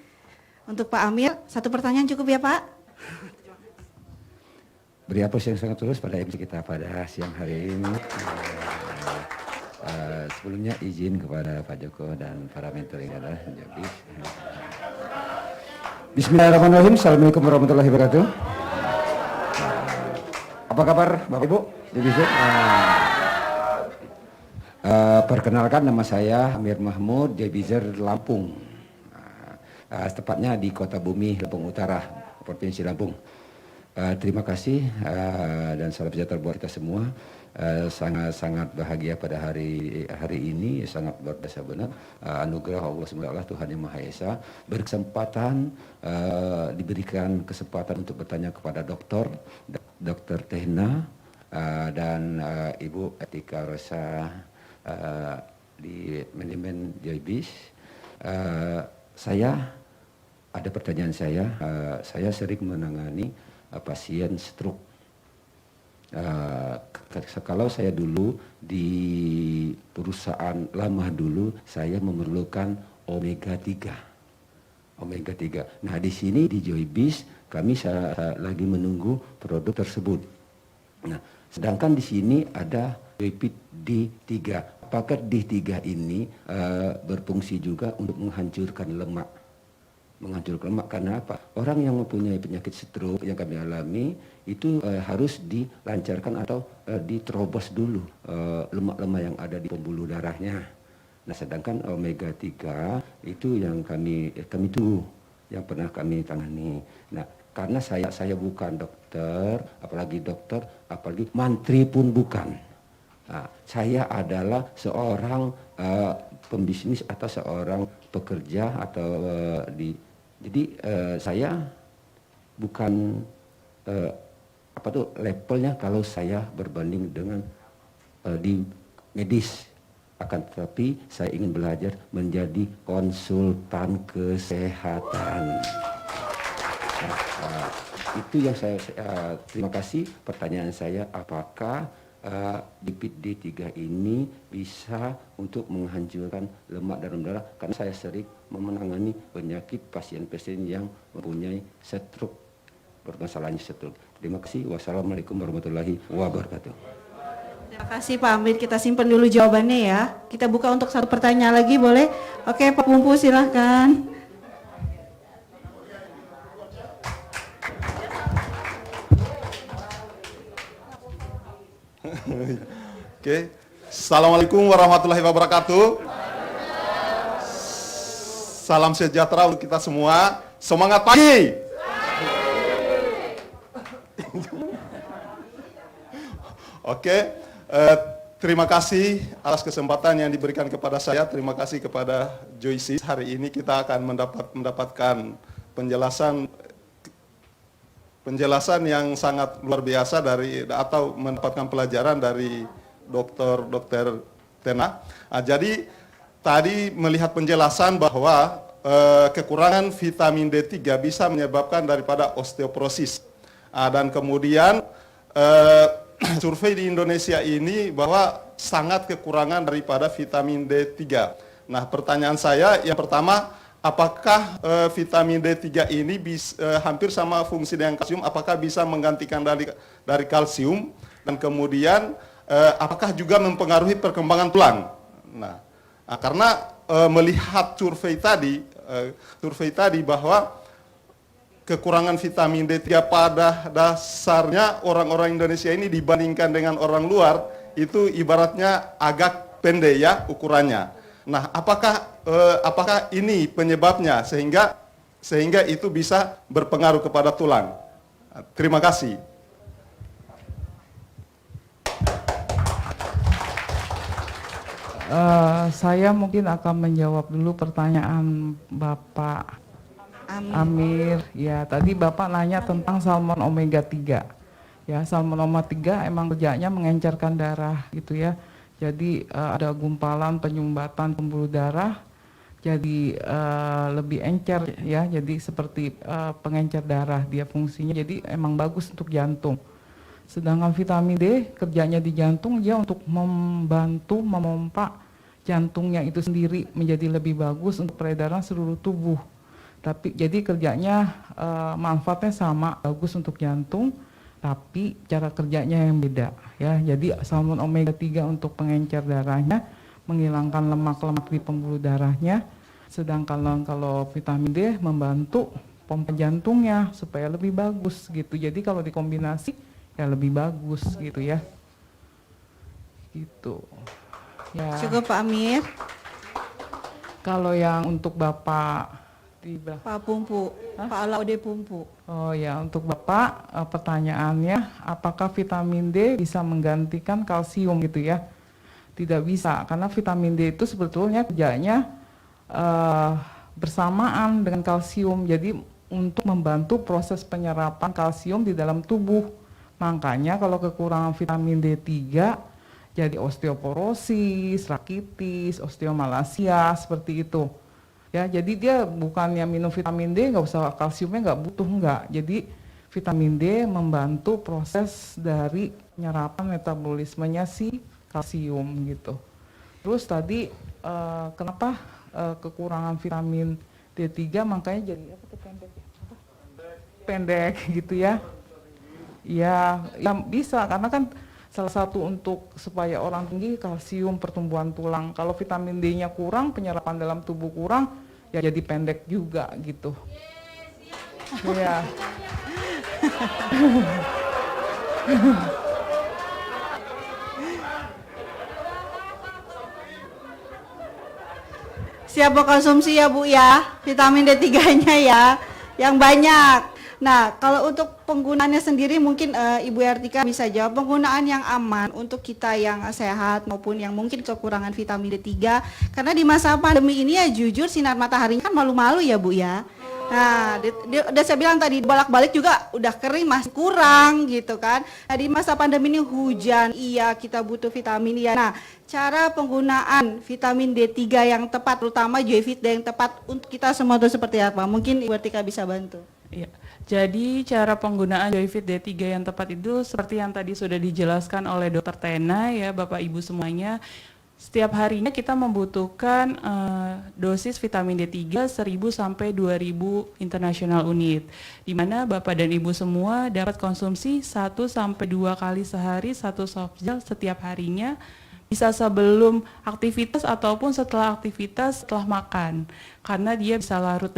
Untuk Pak Amir, satu pertanyaan cukup ya Pak? Beri aplaus yang sangat tulus pada MC kita pada siang hari ini. Sebelumnya izin kepada Pak Joko dan para mentor yang ada. Bismillahirrahmanirrahim. Assalamualaikum warahmatullahi wabarakatuh. Apa kabar Bapak Ibu? Perkenalkan, nama saya Amir Mahmud, Debizer Lampung. Tepatnya di Kota Bumi, Lampung Utara, Provinsi Lampung. Terima kasih dan salam sejahtera buat kita semua. Sangat-sangat bahagia pada hari ini, sangat luar biasa benar. Anugerah Allah SWT, Tuhan Yang Maha Esa, berkesempatan diberikan kesempatan untuk bertanya kepada Dr. Tehna dan Ibu Etika Rosa di manajemen Joybis. Saya ada pertanyaan saya sering menangani pasien stroke. Kalau saya dulu di perusahaan lama dulu, saya memerlukan omega 3. Nah di sini di Joybis kami lagi menunggu produk tersebut. Nah sedangkan di sini ada Joyfit D3. Apakah D3 ini berfungsi juga untuk menghancurkan lemak? Karena apa? Orang yang mempunyai penyakit stroke yang kami alami itu harus dilancarkan atau diterobos dulu lemak-lemak yang ada di pembuluh darahnya. Nah, sedangkan omega 3 itu yang kami tunggu, yang pernah kami tangani. Nah, karena saya bukan dokter, apalagi mantri pun bukan. Nah, saya adalah seorang pembisnis atau seorang pekerja atau jadi saya bukan levelnya kalau saya berbanding dengan di medis, akan tetapi saya ingin belajar menjadi konsultan kesehatan. Itu yang saya terima kasih. Pertanyaan saya, apakah Joyfit D3 ini bisa untuk menghancurkan lemak dalam darah? Karena saya sering menangani penyakit pasien-pasien yang mempunyai stroke. permasalahannya setul. Terima kasih. Wassalamualaikum warahmatullahi wabarakatuh. Terima kasih Pak Amir, kita simpan dulu jawabannya ya. Kita buka untuk satu pertanyaan lagi boleh? Oke Pak Pumpu silahkan. Oke. Assalamualaikum warahmatullahi wabarakatuh. Salam sejahtera untuk kita semua. Semangat pagi. Oke. Terima kasih atas kesempatan yang diberikan kepada saya. Terima kasih kepada Joyce. Hari ini kita akan mendapatkan penjelasan yang sangat luar biasa atau mendapatkan pelajaran dari Dr. Tena. Jadi tadi melihat penjelasan bahwa kekurangan vitamin D3 bisa menyebabkan daripada osteoporosis. Dan kemudian survei di Indonesia ini bahwa sangat kekurangan daripada vitamin D3. Nah, pertanyaan saya yang pertama, apakah vitamin D3 ini hampir sama fungsi dengan kalsium, apakah bisa menggantikan dari kalsium, dan kemudian apakah juga mempengaruhi perkembangan tulang? Nah, karena melihat survei tadi bahwa kekurangan vitamin D3 pada dasarnya orang-orang Indonesia ini dibandingkan dengan orang luar itu ibaratnya agak pendek ya ukurannya. Nah, apakah ini penyebabnya sehingga itu bisa berpengaruh kepada tulang? Terima kasih. Saya mungkin akan menjawab dulu pertanyaan Bapak Amir. Ya, tadi Bapak nanya tentang salmon omega 3. Ya, salmon omega 3 emang kerjanya mengencerkan darah gitu ya. Jadi ada gumpalan penyumbatan pembuluh darah, jadi lebih encer ya. Jadi seperti pengencer darah dia fungsinya. Jadi emang bagus untuk jantung. Sedangkan vitamin D kerjanya di jantung dia untuk membantu memompa jantungnya itu sendiri menjadi lebih bagus untuk peredaran seluruh tubuh. Tapi jadi kerjanya manfaatnya sama, bagus untuk jantung, tapi cara kerjanya yang beda ya. Jadi salmon omega 3 untuk pengencer darahnya, menghilangkan lemak-lemak di pembuluh darahnya. Sedangkan kalau vitamin D membantu pompa jantungnya supaya lebih bagus gitu. Jadi kalau dikombinasi ya lebih bagus gitu ya. Gitu. Ya. Cukup Pak Amir. Kalau yang untuk Bapak Pak Pumpu, Pak Laude Pumpu. Oh ya, untuk Bapak pertanyaannya, apakah vitamin D bisa menggantikan kalsium gitu ya? Tidak bisa, karena vitamin D itu sebetulnya kerjanya bersamaan dengan kalsium. Jadi untuk membantu proses penyerapan kalsium di dalam tubuh. Makanya kalau kekurangan vitamin D3, jadi osteoporosis, rakitis, osteomalacia, seperti itu. Ya, jadi dia bukannya minum vitamin D nggak usah kalsiumnya nggak butuh nggak. Jadi vitamin D membantu proses dari penyerapan metabolismenya si kalsium gitu. Terus tadi kenapa kekurangan vitamin D3 makanya jadi apa tuh pendek gitu ya? Ya bisa karena kan salah satu untuk supaya orang tinggi kalsium pertumbuhan tulang. Kalau vitamin D-nya kurang, penyerapan dalam tubuh kurang, ya jadi pendek juga gitu. Iya. Siap konsumsi ya Bu ya, vitamin D3-nya ya, yang banyak. Nah, kalau untuk penggunaannya sendiri mungkin Ibu Artika bisa jawab penggunaan yang aman untuk kita yang sehat maupun yang mungkin kekurangan vitamin D3. Karena di masa pandemi ini ya jujur sinar mataharinya kan malu-malu ya Bu ya. Nah, udah saya bilang tadi bolak-balik juga udah kering masih kurang gitu kan. Nah, di masa pandemi ini hujan, iya kita butuh vitamin ya. Nah, cara penggunaan vitamin D3 yang tepat terutama Joyfit D yang tepat untuk kita semua itu seperti apa? Mungkin Ibu Artika bisa bantu. Iya. Jadi cara penggunaan Joyfit D3 yang tepat itu seperti yang tadi sudah dijelaskan oleh Dr. Tena ya Bapak Ibu semuanya. Setiap harinya kita membutuhkan dosis vitamin D3 1000 sampai 2000 international unit, di mana Bapak dan Ibu semua dapat konsumsi 1 sampai 2 kali sehari satu soft gel setiap harinya, bisa sebelum aktivitas ataupun setelah aktivitas setelah makan, karena dia bisa larut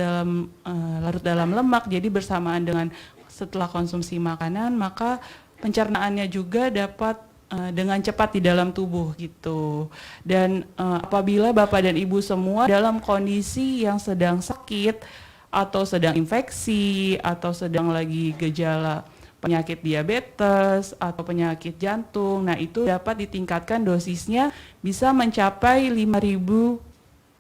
dalam lemak, jadi bersamaan dengan setelah konsumsi makanan maka pencernaannya juga dapat dengan cepat di dalam tubuh gitu. Dan apabila Bapak dan Ibu semua dalam kondisi yang sedang sakit atau sedang infeksi atau sedang lagi gejala penyakit diabetes atau penyakit jantung, nah itu dapat ditingkatkan dosisnya bisa mencapai 5.000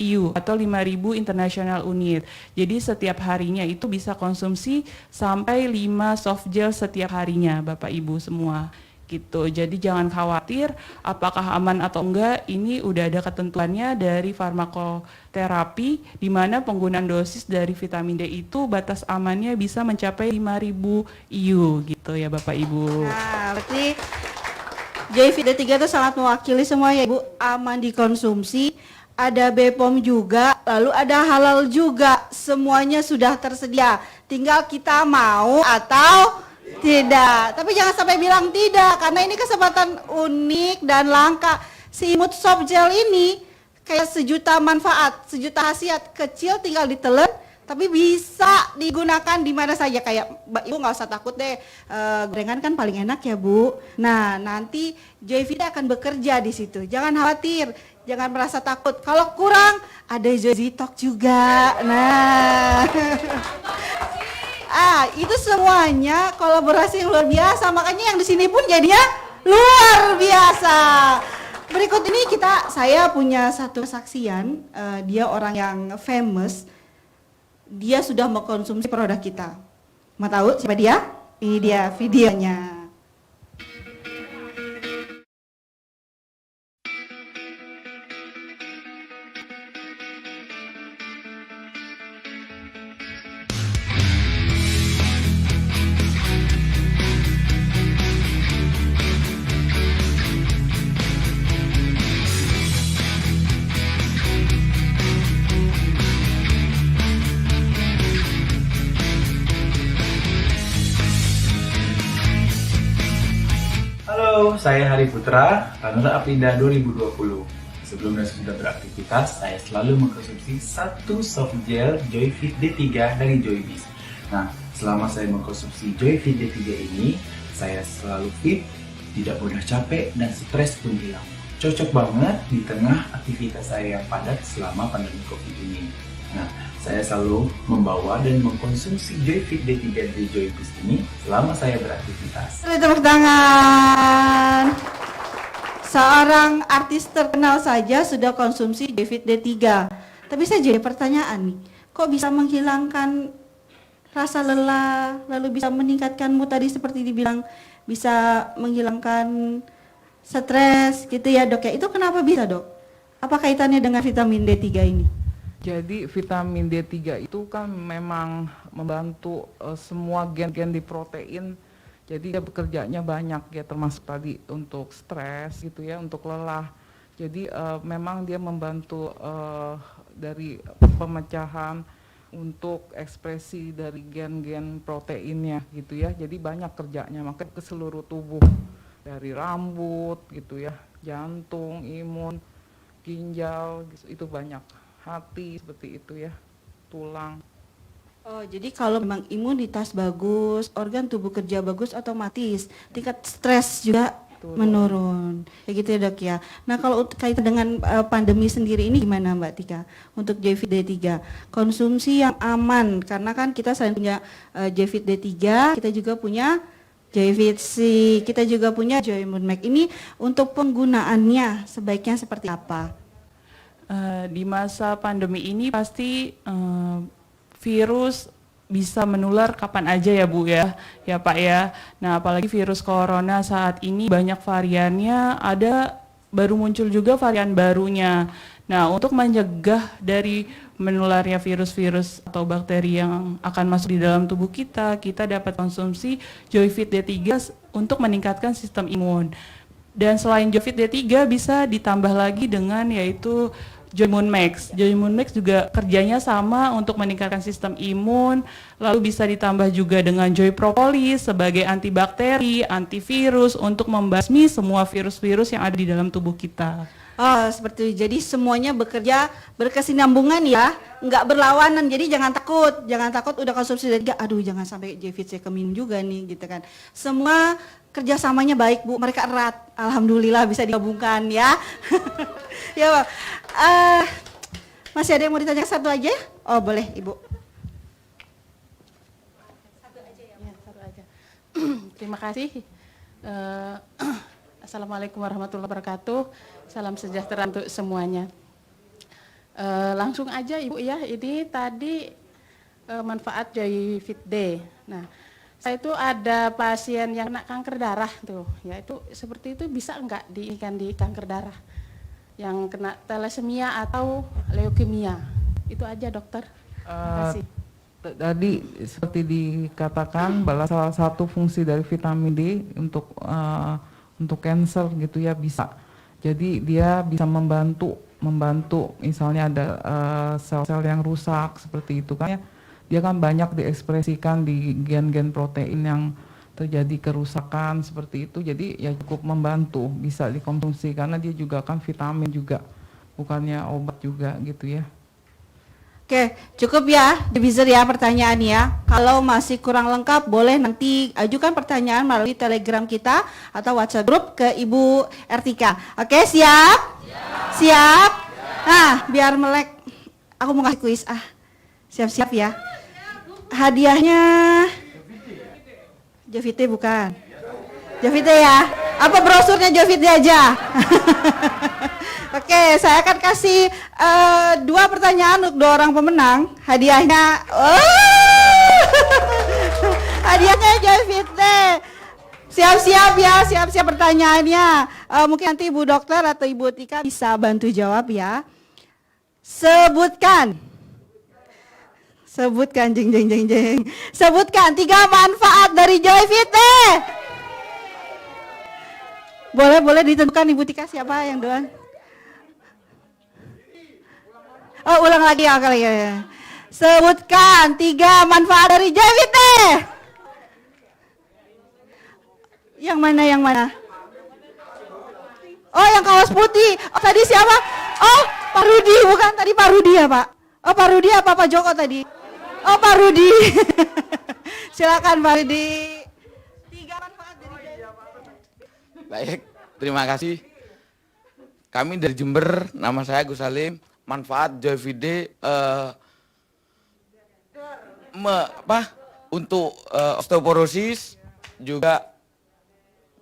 IU atau 5.000 international unit. Jadi setiap harinya itu bisa konsumsi sampai 5 soft gel setiap harinya Bapak Ibu semua. Gitu. Jadi jangan khawatir apakah aman atau enggak, ini udah ada ketentuannya dari farmakoterapi di mana penggunaan dosis dari vitamin D itu batas amannya bisa mencapai 5.000 IU gitu ya Bapak Ibu. Nah, berarti Joyfit D3 itu sangat mewakili semua ya Ibu, aman dikonsumsi, ada BPOM juga, lalu ada halal juga, semuanya sudah tersedia. Tinggal kita mau atau tidak, tapi jangan sampai bilang tidak, karena ini kesempatan unik dan langka. Si imut soft gel ini kayak sejuta manfaat, sejuta khasiat, kecil tinggal ditelan, tapi bisa digunakan di mana saja. Kayak Ibu nggak usah takut deh, gorengan kan paling enak ya Bu. Nah nanti Joyfit akan bekerja di situ, jangan khawatir, jangan merasa takut. Kalau kurang ada Joyzitok juga. Nah. Itu semuanya kolaborasi yang luar biasa, makanya yang di sini pun jadinya luar biasa. Berikut ini saya punya satu kesaksian, dia orang yang famous, dia sudah mengkonsumsi produk kita. Mau tahu siapa dia? Ini dia videonya. Halo, saya Hari Putra, runner up Indah 2020. Sebelum dan sesudah beraktivitas, saya selalu mengkonsumsi satu soft gel Joyfit D3 dari Joybis. Nah, selama saya mengkonsumsi Joyfit D3 ini, saya selalu fit, tidak mudah capek, dan stres pun hilang. Cocok banget di tengah aktivitas saya yang padat selama pandemi COVID ini. Nah, saya selalu membawa dan mengkonsumsi Joyfit D3 dari Joybis ini selama saya beraktivitas. Tepuk tangan. Seorang artis terkenal saja sudah konsumsi Joyfit D3. Tapi saya jadi pertanyaan nih, kok bisa menghilangkan rasa lelah, lalu bisa meningkatkan mood tadi seperti dibilang, bisa menghilangkan stres gitu ya Dok ya. Itu kenapa bisa Dok? Apa kaitannya dengan vitamin D3 ini? Jadi vitamin D3 itu kan memang membantu semua gen-gen di protein. Jadi dia bekerjanya banyak ya, termasuk tadi untuk stres gitu ya, untuk lelah. Jadi memang dia membantu dari pemecahan untuk ekspresi dari gen-gen proteinnya gitu ya. Jadi banyak kerjanya, makanya ke seluruh tubuh, dari rambut gitu ya, jantung, imun, ginjal itu banyak. Hati seperti itu ya, tulang. Oh, jadi kalau memang imunitas bagus, organ tubuh kerja bagus, otomatis tingkat stres juga menurun. Kayak gitu ya Dok ya. Nah kalau kaitan dengan pandemi sendiri ini gimana Mbak Tika untuk Joyfit D3? Konsumsi yang aman, karena kan kita selain punya Joyfit D3, kita juga punya Joyfit C, kita juga punya Joymoon Max. Ini untuk penggunaannya sebaiknya seperti apa? Di masa pandemi ini pasti virus bisa menular kapan aja ya Bu ya Pak ya. Nah apalagi virus corona saat ini banyak variannya, ada baru muncul juga varian barunya. Nah untuk mencegah dari menularnya virus-virus atau bakteri yang akan masuk di dalam tubuh kita dapat konsumsi Joyfit D3 untuk meningkatkan sistem imun. Dan selain Joyfit D3 bisa ditambah lagi dengan yaitu Joymoon Max. Joymoon Max juga kerjanya sama untuk meningkatkan sistem imun, lalu bisa ditambah juga dengan Joy Propolis sebagai antibakteri, antivirus untuk membasmi semua virus-virus yang ada di dalam tubuh kita. Oh, seperti itu. Jadi semuanya bekerja berkesinambungan ya, nggak berlawanan. Jadi jangan takut udah konsumsi D3, aduh jangan sampai Joyfit saya keminum juga nih gitu kan. Semua kerjasamanya baik Bu, mereka erat. Alhamdulillah bisa digabungkan ya. Ya Bang. Masih ada yang mau ditanya satu aja? Oh boleh Ibu. Satu aja. Terima kasih. Assalamualaikum warahmatullahi wabarakatuh. Salam sejahtera untuk semuanya. Langsung aja Ibu ya, ini tadi manfaat Joyfit D. Nah, saya itu ada pasien yang kena kanker darah tuh, ya itu seperti itu bisa enggak di kanker darah? Yang kena thalassemia atau leukemia. Itu aja dokter. Terima kasih. Tadi seperti dikatakan bahwa salah satu fungsi dari vitamin D untuk cancer gitu ya bisa. Jadi dia bisa membantu misalnya ada sel-sel yang rusak seperti itu kan ya. Dia kan banyak diekspresikan di gen-gen protein yang terjadi kerusakan seperti itu, jadi ya cukup membantu, bisa dikonsumsi karena dia juga kan vitamin juga, bukannya obat juga gitu ya. Oke, cukup ya, divisor ya pertanyaannya. Kalau masih kurang lengkap, boleh nanti ajukan pertanyaan melalui Telegram kita atau WhatsApp grup ke Ibu Ertika. Oke, siap? Siap? Nah, biar melek, aku mau ngasih kuis. Siap-siap ya. Hadiahnya Joyfit D bukan? Joyfit D ya? Apa brosurnya Joyfit D aja? Oke, saya akan kasih 2 pertanyaan untuk 2 orang pemenang. Hadiahnya, hadiahnya Joyfit D. Siap-siap ya, siap-siap pertanyaannya. Mungkin nanti Ibu Dokter atau Ibu Tika bisa bantu jawab ya. Sebutkan, jeng. Sebutkan 3 manfaat dari Joyfit D. Boleh ditentukan Ibu Tika siapa yang duluan? Oh, ulang lagi ya kali ya. Sebutkan 3 manfaat dari Joyfit D. Yang mana? Oh, yang kaos putih. Oh, tadi siapa? Oh, Pak Rudi, bukan tadi Pak Rudi ya, Pak? Oh, Pak Rudi apa Pak Joko tadi? Oh, Pak Rudi. Silakan Pak Rudi. 3 manfaat dari Joyfit D. Baik, terima kasih. Kami dari Jember, nama saya Gus Salim. Manfaat Joyfit D untuk osteoporosis, juga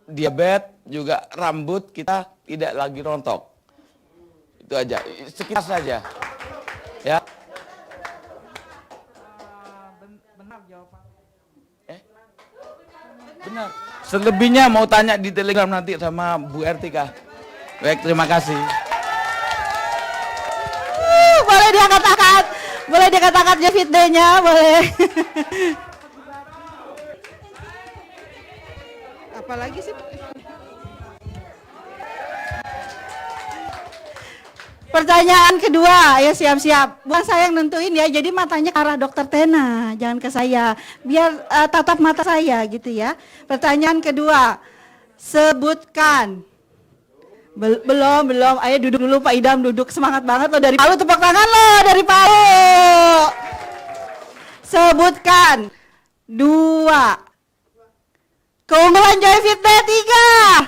diabetes, juga rambut kita tidak lagi rontok. Itu aja, sekitar saja. Ya. Benar jawaban. Benar. Selebihnya mau tanya di Telegram nanti sama Bu Ertika. Baik, terima kasih. Boleh diangkat Joyfit D-nya, boleh. Apalagi sih? Pertanyaan kedua, ya siap-siap. Bukan saya yang nentuin ya, jadi matanya ke arah Dokter Tena, jangan ke saya. Biar tatap mata saya gitu ya. Pertanyaan kedua, sebutkan. Belum. Ayo duduk dulu Pak Idam, duduk. Semangat banget lo dari Palu, tepuk tangan lo dari Palu. Sebutkan 2 keunggulan Joyfit D 3.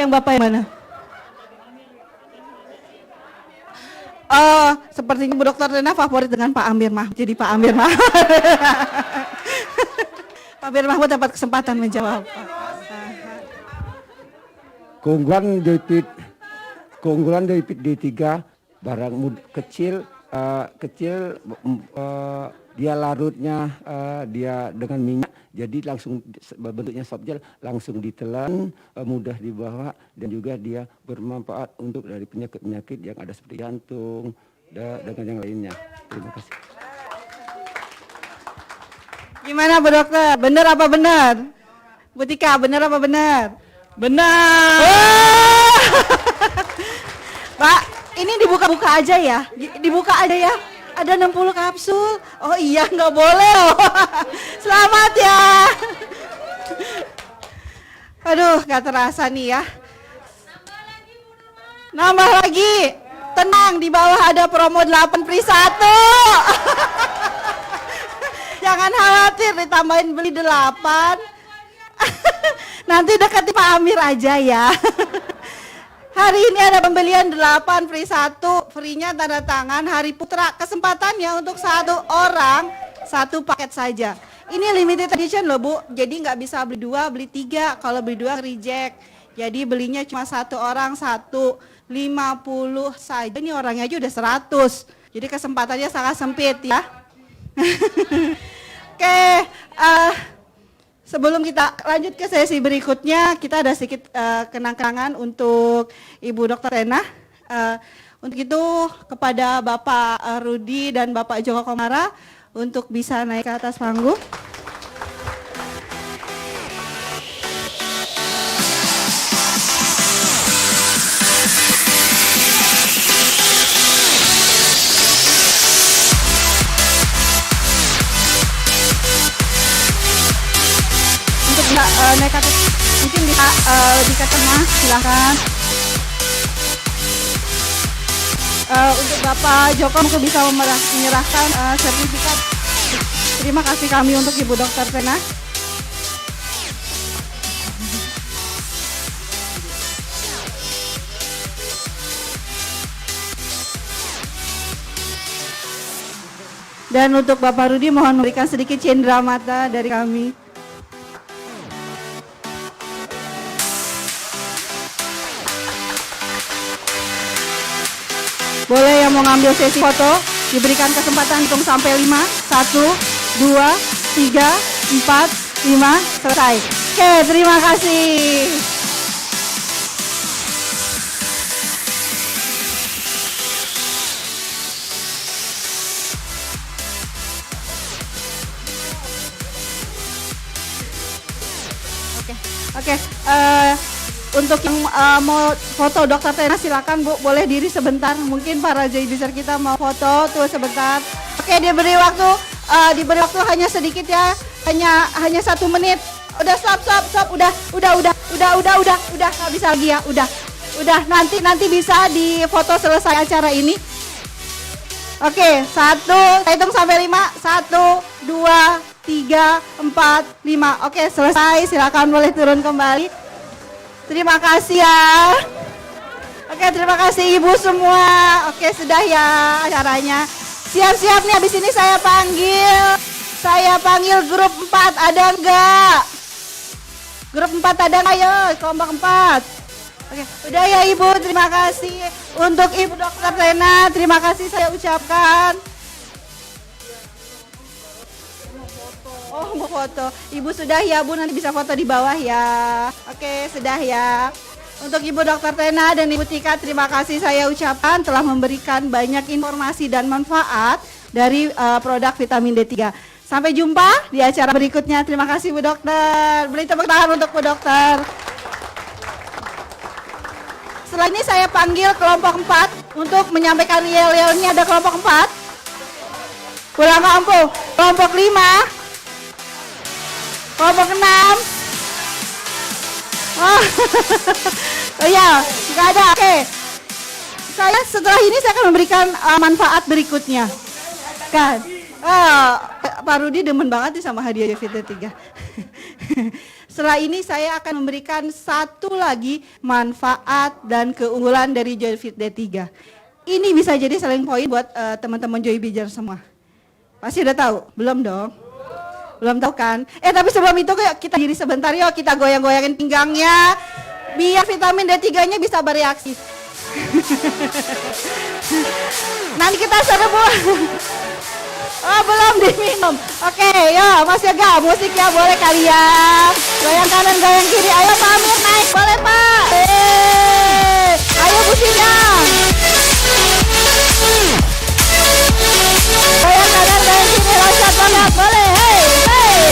Yang Bapak yang mana? Sepertinya Bu Dokter Rena favorit dengan Pak Amir Mahmud. Jadi Pak Amir Mahmud. Pak Amir Mahmud dapat kesempatan menjawab. Keunggulan Joyfit D3 barang kecil, dia larutnya dia dengan minyak, jadi langsung bentuknya soft gel, langsung ditelan, mudah dibawa, dan juga dia bermanfaat untuk dari penyakit-penyakit yang ada seperti jantung dengan yang lainnya. Terima kasih. Gimana Bu Dokter? Benar apa benar? Bu Tika, benar apa benar? Benar. Oh! Pak, ini dibuka-buka aja ya? Dibuka aja ya? Ada 60 kapsul. Oh iya, nggak boleh loh. Selamat ya. Aduh, nggak terasa nih ya. Nambah lagi. Tenang, di bawah ada promo 8 free 1. Jangan khawatir, ditambahin beli 8. Nanti dekati Pak Amir aja ya. Hari ini ada pembelian 8 free 1. Free-nya tanda tangan Hari Putra. Kesempatannya untuk 1 orang 1 paket saja. Ini limited edition loh Bu. Jadi nggak bisa beli 2, beli 3. Kalau beli 2 reject. Jadi belinya cuma 1 orang 1. 50 saja. Ini orangnya aja udah 100. Jadi kesempatannya sangat sempit ya. Oke, sebelum kita lanjut ke sesi berikutnya, kita ada sedikit kenang-kenangan untuk Ibu Dr. Tena. Untuk itu kepada Bapak Rudi dan Bapak Joko Komara untuk bisa naik ke atas panggung. Untuk naik ke atas, mungkin bisa lebih ke tengah, silakan. Untuk Bapak Joko mungkin bisa menyerahkan sertifikat. Terima kasih kami untuk Ibu Dr. Tena. Dan untuk Bapak Rudi mohon memberikan sedikit cendera mata dari kami. Boleh yang mau ngambil sesi foto, diberikan kesempatan hitung sampai 5. 1, 2, 3, 4, 5, selesai. Oke, terima kasih. Oke. Untuk yang mau foto Dr. Tena silakan Bu, boleh diri sebentar. Mungkin para JBizer kita mau foto tuh sebentar. Oke, diberi waktu hanya sedikit ya. Hanya 1 menit. Udah stop. Udah nggak bisa lagi ya. Udah nanti bisa di foto selesai acara ini. Oke, 1, saya hitung sampai 5. 1, 2, 3, 4, 5. Oke, selesai. Silakan boleh turun kembali. Terima kasih ya. Oke, terima kasih Ibu semua. Oke, sudah ya acaranya. Siap-siap nih, habis ini saya panggil grup 4, ada enggak? Grup 4 ada enggak? Ayo, kelompok 4. Oke, udah ya Ibu, terima kasih. Untuk Ibu Dr. Tena, terima kasih saya ucapkan. Oh, mau foto. Ibu sudah ya Bu, nanti bisa foto di bawah ya. Oke, sudah ya. Untuk Ibu Dr. Tena dan Ibu Tika, terima kasih saya ucapkan telah memberikan banyak informasi dan manfaat dari produk vitamin D3. Sampai jumpa di acara berikutnya. Terima kasih Bu Dokter. Beri tepuk tangan untuk Bu Dokter. Setelah ini saya panggil kelompok 4 untuk menyampaikan yel-yelnya. Ada kelompok 4. Pulang kampung. Kelompok 5. Kelompok 6. Oh ya, nggak ada. Oke. Setelah ini saya akan memberikan manfaat berikutnya. Kan. Pak Rudi demen banget nih sama hadiah Joy Fit D3. Setelah ini saya akan memberikan satu lagi manfaat dan keunggulan dari Joy Fit D3. Ini bisa jadi selling point buat teman-teman JoyBizer semua. Pasti udah tahu? Belum dong? Belum tahu kan? Tapi sebelum itu kita diri sebentar yuk, kita goyang-goyangin pinggangnya biar vitamin D3-nya bisa bereaksi. Nanti kita serbu. Oh, belum diminum. Oke, yuk Mas Yoga, musik ya boleh kali ya. Goyang kanan, goyang kiri. Ayo Pak Amir naik, boleh Pak. Ayo businya. Goyang kanan, goyang kiri, loncat banget, boleh. Hey.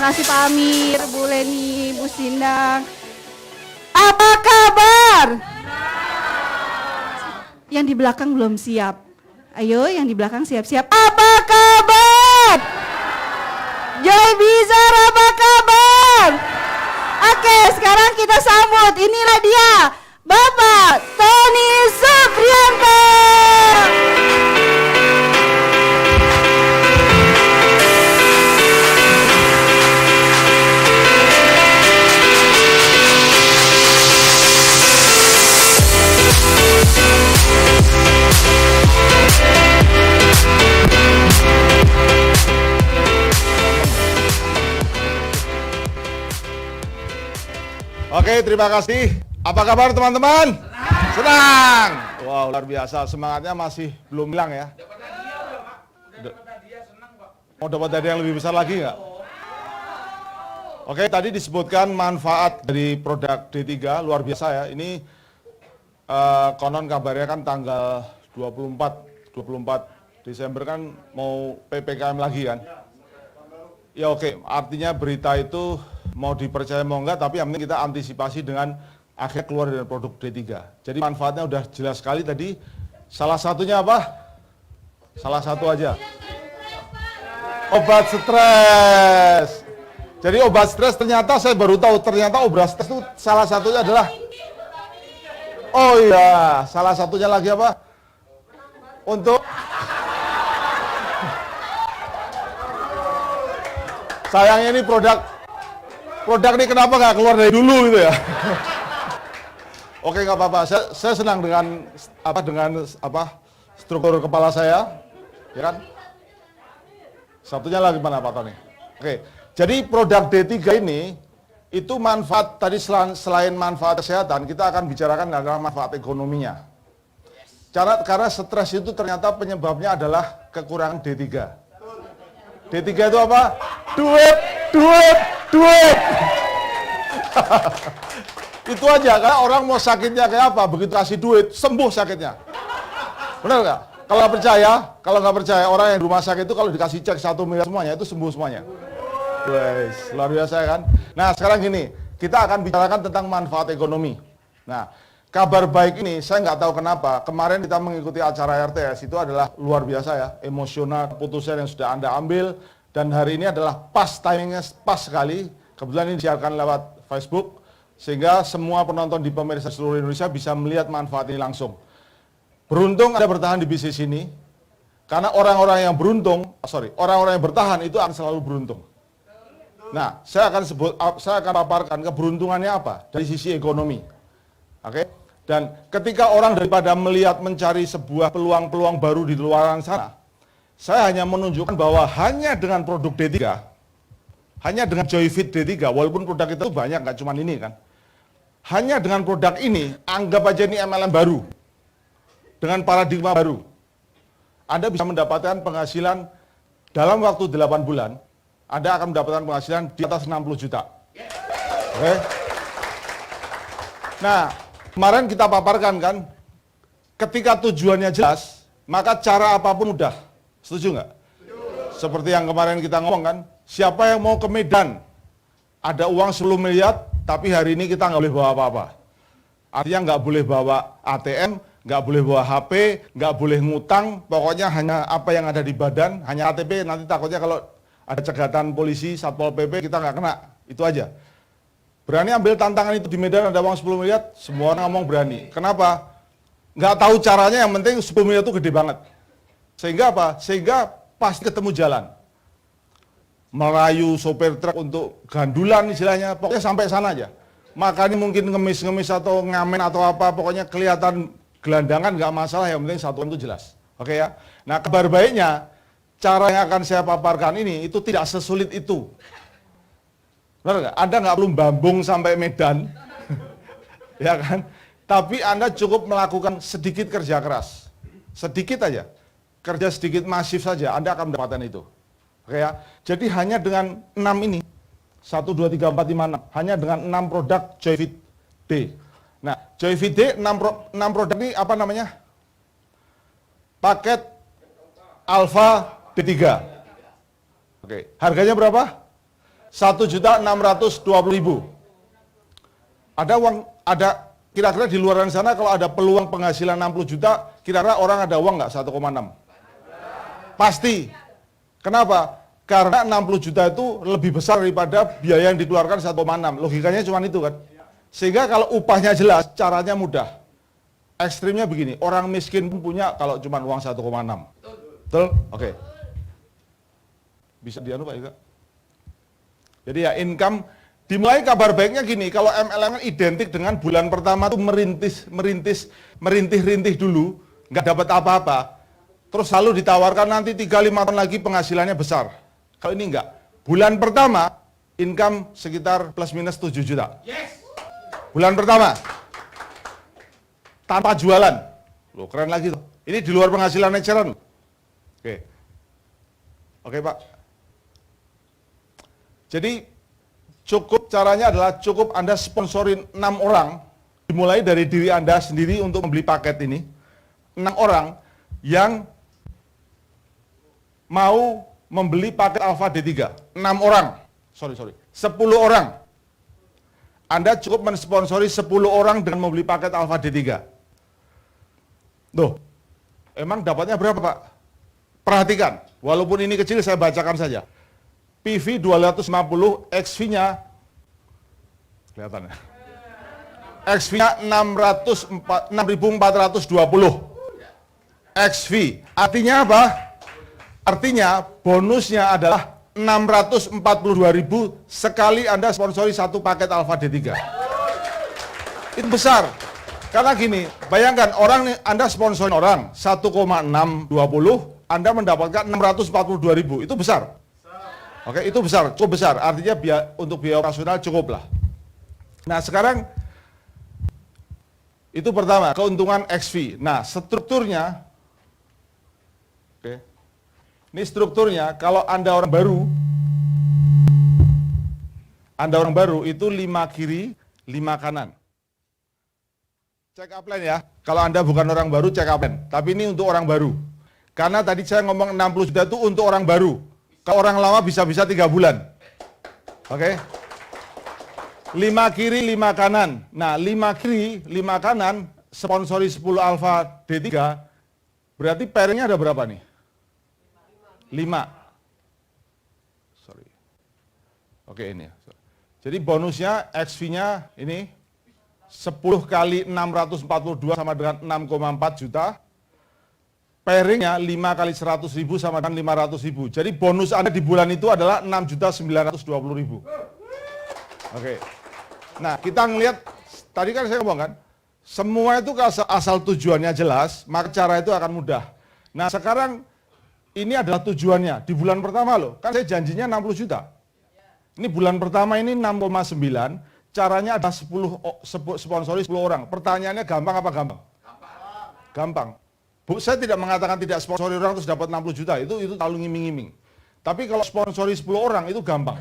kasih Pak Amir, Bu Leni, Bu Sindang. Apa kabar? Yang di belakang belum siap. Ayo yang di belakang siap-siap. Apa kabar? Joy Bizar, apa kabar? Oke, sekarang kita sambut. Inilah dia, Bapak Tony Supriyanto. Oke, terima kasih. Apa kabar teman-teman? Senang. Wow, luar biasa. Semangatnya masih belum hilang ya. Mau dapat hadiah yang lebih besar lagi nggak? Oke, tadi disebutkan manfaat dari produk D3, luar biasa ya. Ini konon kabarnya kan tanggal 24 Desember kan mau PPKM lagi kan. Ya oke, artinya berita itu mau dipercaya mau enggak, tapi yang penting kita antisipasi dengan akhirnya keluar dari produk D3. Jadi manfaatnya udah jelas sekali tadi. Salah satunya apa? Salah satu aja. Obat stres. Jadi obat stres ternyata saya baru tahu, ternyata obat stres itu salah satunya adalah, oh iya, salah satunya lagi apa? Untuk sayangnya ini produk ini kenapa nggak keluar dari dulu gitu ya? Oke, nggak apa-apa. Saya senang dengan struktur kepala saya, ya kan? Satunya lagi mana Pak Tony? Oke, jadi produk D3 ini itu manfaat tadi selain manfaat kesehatan, kita akan bicarakan adalah manfaat ekonominya. Karena stres itu ternyata penyebabnya adalah kekurangan D3. D3 itu apa? Duit. Itu aja, karena orang mau sakitnya kayak apa, begitu kasih duit, sembuh sakitnya. Benar nggak? Kalau nggak percaya, orang yang di rumah sakit itu kalau dikasih cek 1 miliar semuanya, itu sembuh semuanya. Wes, luar biasa kan? Nah sekarang gini, kita akan bicarakan tentang manfaat ekonomi. Nah, kabar baik ini, saya nggak tahu kenapa, kemarin kita mengikuti acara RTS, itu adalah luar biasa ya, emosional, keputusan yang sudah Anda ambil, dan hari ini adalah pas, timingnya pas sekali, kebetulan ini disiarkan lewat Facebook, sehingga semua penonton di pemirsa seluruh Indonesia bisa melihat manfaat ini langsung. Beruntung Anda bertahan di bisnis ini, karena orang-orang yang bertahan itu akan selalu beruntung. Nah, saya akan paparkan keberuntungannya apa dari sisi ekonomi. Oke? Dan ketika orang daripada mencari sebuah peluang-peluang baru di luar sana, saya hanya menunjukkan bahwa hanya dengan produk D3, hanya dengan Joyfit D3, walaupun produk itu banyak, nggak cuma ini kan. Hanya dengan produk ini, anggap aja ini MLM baru, dengan paradigma baru. Anda bisa mendapatkan penghasilan dalam waktu 8 bulan, Anda akan mendapatkan penghasilan di atas 60 juta. Oke? Nah, kemarin kita paparkan kan, ketika tujuannya jelas, maka cara apapun udah. Setuju nggak? Seperti yang kemarin kita ngomong kan, siapa yang mau ke Medan, ada uang 10 miliar, tapi hari ini kita nggak boleh bawa apa-apa. Artinya nggak boleh bawa ATM, nggak boleh bawa HP, nggak boleh ngutang, pokoknya hanya apa yang ada di badan, hanya KTP, nanti takutnya kalau ada cegatan polisi, Satpol PP, kita nggak kena, itu aja. Berani ambil tantangan itu di Medan, ada uang 10 miliar, semua orang ngomong berani. Kenapa? Nggak tahu caranya, yang penting 10 miliar itu gede banget. Sehingga apa? Sehingga pasti ketemu jalan. Merayu sopir truk untuk gandulan istilahnya, pokoknya sampai sana aja. Makanya mungkin ngemis-ngemis atau ngamen atau apa, pokoknya kelihatan gelandangan nggak masalah, yang penting satuan itu jelas. Oke ya? Nah kabar baiknya, cara yang akan saya paparkan ini, itu tidak sesulit itu. Benar nggak? Anda nggak perlu bambung sampai Medan, ya kan? Tapi Anda cukup melakukan sedikit kerja keras. Sedikit aja. Kerja sedikit masif saja, Anda akan mendapatkan itu. Oke ya. Jadi hanya dengan 6 ini, 1, 2, 3, 4, 5, 6. Hanya dengan 6 produk Joyfit D. Nah, Joyfit D, 6 produk ini apa namanya? Paket Alpha D3. Oke, harganya berapa? 1.620.000. Ada kira-kira di luar sana kalau ada peluang penghasilan 60 juta, kira-kira orang ada uang nggak 1,6? Pasti. Kenapa? Karena 60 juta itu lebih besar daripada biaya yang dikeluarkan 1,6. Logikanya cuma itu kan. Sehingga kalau upahnya jelas, caranya mudah. Ekstrimnya begini, orang miskin pun punya kalau cuma uang 1,6. Betul? Oke. Bisa dianu Pak Ika? Jadi ya income, dimulai kabar baiknya gini, kalau MLM identik dengan bulan pertama tuh merintih dulu, nggak dapat apa-apa, terus lalu ditawarkan nanti 3-5 tahun lagi penghasilannya besar. Kalau ini enggak, bulan pertama income sekitar plus minus 7 juta. Bulan pertama, tanpa jualan. Loh, keren lagi tuh. Ini di luar penghasilan eceran. Oke Pak. Jadi cukup, caranya adalah cukup Anda sponsorin 6 orang, dimulai dari diri Anda sendiri untuk membeli paket ini. 6 orang yang mau membeli paket Alpha D3. 6 orang, 10 orang. Anda cukup mensponsori 10 orang dengan membeli paket Alpha D3. Tuh, emang dapatnya berapa Pak? Perhatikan, walaupun ini kecil saya bacakan saja. PV 250, XV-nya kelihatan ya. XV-nya 6.420. XV. Artinya apa? Artinya bonusnya adalah 642.000 sekali Anda sponsori satu paket Alpha D3. Itu besar. Karena gini, bayangkan orang Anda sponsorin orang 1,620, Anda mendapatkan 642.000. Itu besar. Oke, itu besar, cukup besar. Artinya untuk biaya operasional cukup lah. Nah, sekarang itu pertama, keuntungan XV. Nah, strukturnya, oke. Ini strukturnya, kalau Anda orang baru itu 5 kiri, 5 kanan. Check up line ya. Kalau Anda bukan orang baru, check up line. Tapi ini untuk orang baru. Karena tadi saya ngomong 60 juta itu untuk orang baru. Kalau orang lama bisa-bisa 3 bulan. Oke. 5 kiri, 5 kanan. Nah, 5 kiri, 5 kanan, sponsori 10 Alpha D3, berarti pairingnya ada berapa nih? 5. Sorry. Oke, ini ya. Jadi bonusnya, XV-nya ini 10 kali 642 sama dengan 6,4 juta. Pairingnya 5 kali 100.000 sama dengan 500.000. Jadi bonus Anda di bulan itu adalah 6.920.000. Oke. Nah, kita ngelihat, tadi kan saya ngomong kan, semua itu asal tujuannya jelas, maka cara itu akan mudah. Nah, sekarang ini adalah tujuannya. Di bulan pertama loh, kan saya janjinya 60 juta. Ini bulan pertama ini 6,9, caranya ada 10 sponsori 10 orang. Pertanyaannya gampang apa gampang? Gampang. Bu, saya tidak mengatakan tidak sponsori orang terus dapat 60 juta, itu terlalu ngiming-ngiming. Tapi kalau sponsori 10 orang itu gampang.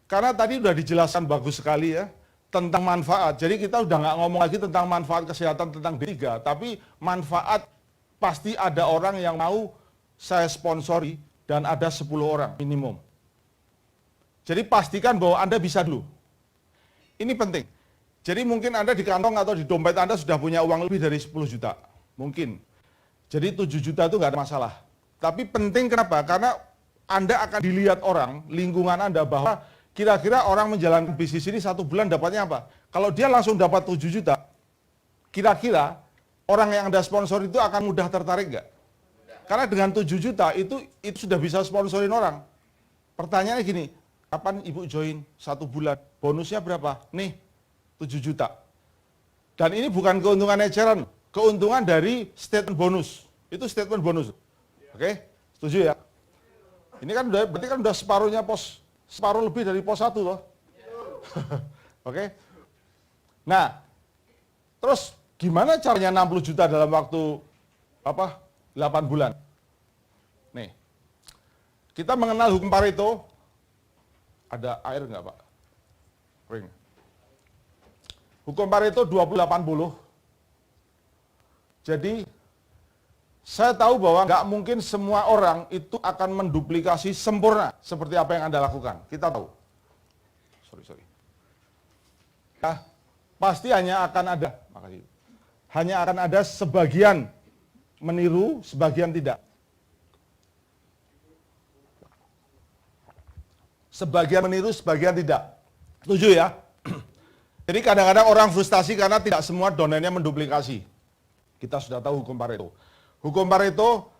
Karena tadi udah dijelaskan bagus sekali ya, tentang manfaat. Jadi kita udah nggak ngomong lagi tentang manfaat kesehatan tentang D3, tapi manfaat pasti ada orang yang mau saya sponsori dan ada 10 orang minimum. Jadi pastikan bahwa Anda bisa dulu. Ini penting. Jadi mungkin Anda di kantong atau di dompet Anda sudah punya uang lebih dari 10 juta. Mungkin. Jadi 7 juta itu nggak ada masalah. Tapi penting kenapa? Karena Anda akan dilihat orang, lingkungan Anda bahwa kira-kira orang menjalankan bisnis ini 1 bulan dapatnya apa? Kalau dia langsung dapat 7 juta, kira-kira orang yang Anda sponsor itu akan mudah tertarik nggak? Karena dengan 7 juta itu sudah bisa sponsorin orang. Pertanyaannya gini, kapan Ibu join 1 bulan? Bonusnya berapa? Nih, 7 juta. Dan ini bukan keuntungan eceran, keuntungan dari statement bonus. Itu statement bonus. Oke? Setuju ya? Ini kan berarti kan udah separuh lebih dari pos 1 loh. Oke? Nah, terus gimana caranya 60 juta dalam waktu 8 bulan? Nih. Kita mengenal hukum Pareto. Ada air nggak, Pak? Ring. Hukum Pareto 20-80. Jadi saya tahu bahwa nggak mungkin semua orang itu akan menduplikasi sempurna seperti apa yang Anda lakukan. Kita tahu. Ya, pasti hanya akan ada, hanya akan ada sebagian meniru, sebagian tidak. Sebagian meniru, sebagian tidak. Setuju ya? Jadi kadang-kadang orang frustasi karena tidak semua donennya menduplikasi. Kita sudah tahu hukum Pareto. Hukum Pareto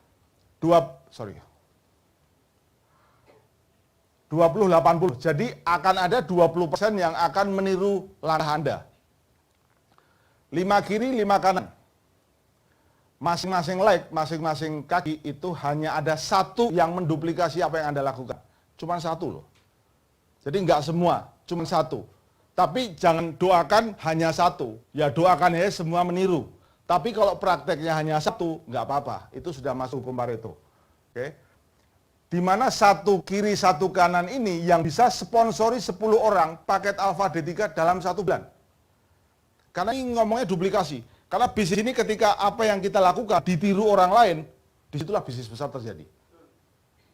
20-80. Jadi akan ada 20% yang akan meniru langkah Anda. 5 kiri, 5 kanan. Masing-masing leg, masing-masing kaki itu hanya ada satu yang menduplikasi apa yang Anda lakukan. Cuma satu loh. Jadi nggak semua, cuma satu. Tapi jangan doakan hanya satu. Ya doakan ya semua meniru. Tapi kalau prakteknya hanya satu, nggak apa-apa. Itu sudah masuk hukum Pareto. Oke. Di mana satu kiri, satu kanan ini yang bisa sponsori 10 orang paket Alpha D3 dalam 1 bulan. Karena ini ngomongnya duplikasi. Karena bisnis ini ketika apa yang kita lakukan ditiru orang lain, disitulah bisnis besar terjadi.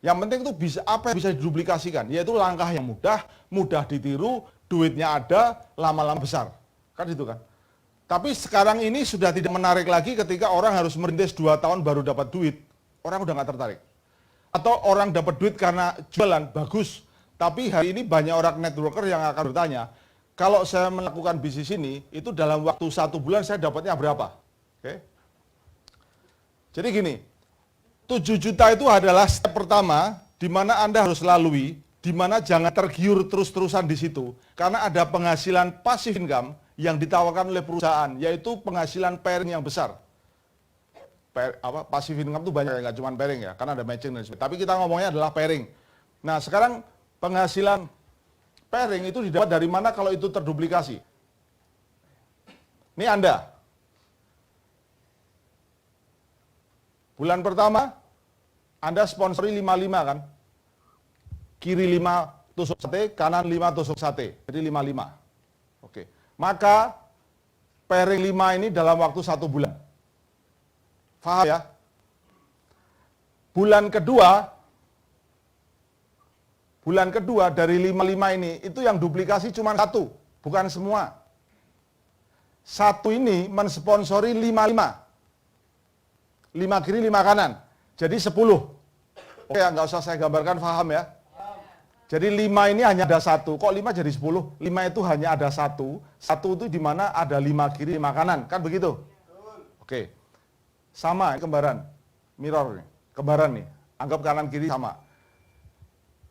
Yang penting itu bisa apa yang bisa diduplikasikan, yaitu langkah yang mudah, mudah ditiru, duitnya ada, lama-lama besar. Kan itu kan. Tapi sekarang ini sudah tidak menarik lagi ketika orang harus merintis 2 tahun baru dapat duit. Orang udah nggak tertarik. Atau orang dapat duit karena jualan, bagus. Tapi hari ini banyak orang networker yang akan bertanya, kalau saya melakukan bisnis ini, itu dalam waktu 1 bulan saya dapatnya berapa? Oke. Jadi gini, 7 juta itu adalah step pertama di mana Anda harus lalui, di mana jangan tergiur terus-terusan di situ. Karena ada penghasilan passive income yang ditawarkan oleh perusahaan, yaitu penghasilan pairing yang besar. Passive income itu banyak, nggak cuma pairing ya, karena ada matching dan sebagainya. Tapi kita ngomongnya adalah pairing. Nah sekarang penghasilan pairing itu didapat dari mana kalau itu terduplikasi? Ini Anda. Bulan pertama, Anda sponsori 55 kan? Kiri 5 tusuk sate, kanan 5 tusuk sate. Jadi 55. Oke. Maka pairing 5 ini dalam waktu 1 bulan. Faham ya? Bulan kedua dari 55 ini, itu yang duplikasi cuma 1, bukan semua. 1 ini mensponsori 55. 5 kiri, 5 kanan. Jadi 10. Oke ya, nggak usah saya gambarkan, paham ya? Jadi 5 ini hanya ada 1. Kok 5 jadi 10? 5 itu hanya ada 1. 1 itu di mana ada 5 kiri, 5 kanan. Kan begitu? Oke. Sama, kembaran. Mirror nih. Kembaran nih. Anggap kanan kiri sama.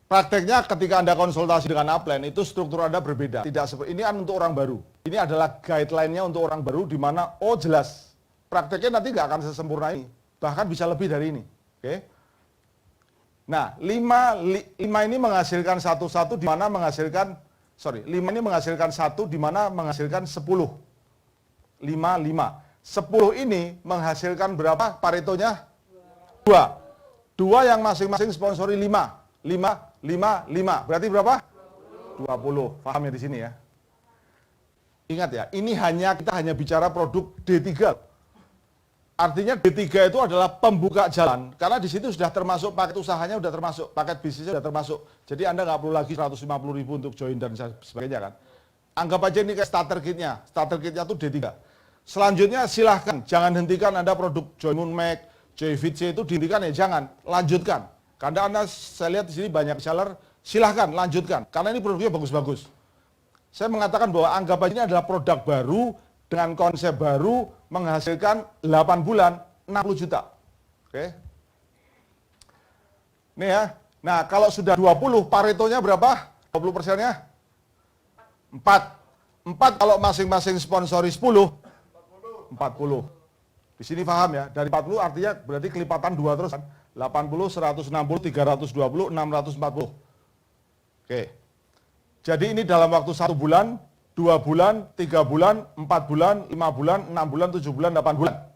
Prakteknya ketika Anda konsultasi dengan upline, itu struktur Anda berbeda. Tidak seperti ini kan untuk orang baru. Ini adalah guideline-nya untuk orang baru di mana oh jelas. Prakteknya nanti nggak akan sesempurna ini. Bahkan bisa lebih dari ini. Oke. Nah, 5 ini menghasilkan 1 di mana menghasilkan 5 ini menghasilkan 1 di mana menghasilkan 10. 5. 10 ini menghasilkan berapa Paretonya? 2 yang masing-masing sponsori 5. 5. Berarti berapa? 20. Paham ya di sini ya? Ingat ya, ini kita hanya bicara produk D3. Artinya D3 itu adalah pembuka jalan, karena di situ sudah termasuk paket usahanya, sudah termasuk paket bisnisnya, sudah termasuk. Jadi Anda nggak perlu lagi 150.000 untuk join dan sebagainya kan. Anggap aja ini kayak starter kitnya itu D3. Selanjutnya silahkan, jangan hentikan Anda produk Joy Moon Mac, Joy Fit C itu dihentikan ya, jangan, lanjutkan. Karena Anda, saya lihat di sini banyak seller, silahkan lanjutkan, karena ini produknya bagus-bagus. Saya mengatakan bahwa anggap aja ini adalah produk baru, dengan konsep baru, menghasilkan 8 bulan, 60 juta. Oke. Nih ya, nah kalau sudah 20, Paretonya berapa? 20%-nya? 4 kalau masing-masing sponsori 10, 40. Di sini paham ya, dari 40 artinya berarti kelipatan 2 terus kan. 80, 160, 320, 640. Oke. Jadi ini dalam waktu 1 bulan, 2 bulan, 3 bulan, 4 bulan, 5 bulan, 6 bulan, 7 bulan, 8 bulan.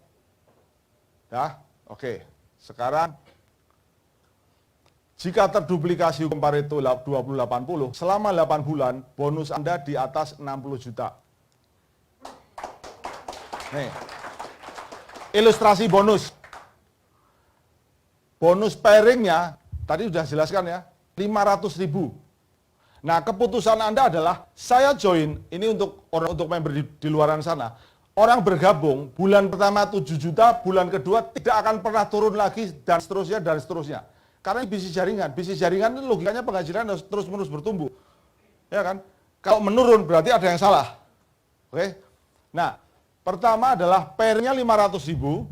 Ya, oke. Sekarang, jika terduplikasi hukum Pareto 20-80, selama 8 bulan, bonus Anda di atas 60 juta. Nih, ilustrasi bonus. Bonus pairingnya, tadi sudah jelaskan ya, 500.000. Nah, keputusan Anda adalah saya join, ini untuk orang untuk member di luaran sana. Orang bergabung, bulan pertama 7 juta, bulan kedua tidak akan pernah turun lagi dan seterusnya dan seterusnya. Karena ini bisnis jaringan ini logikanya penghasilan harus terus-menerus bertumbuh. Ya kan? Kalau menurun berarti ada yang salah. Oke? Nah, pertama adalah pairingnya 500.000,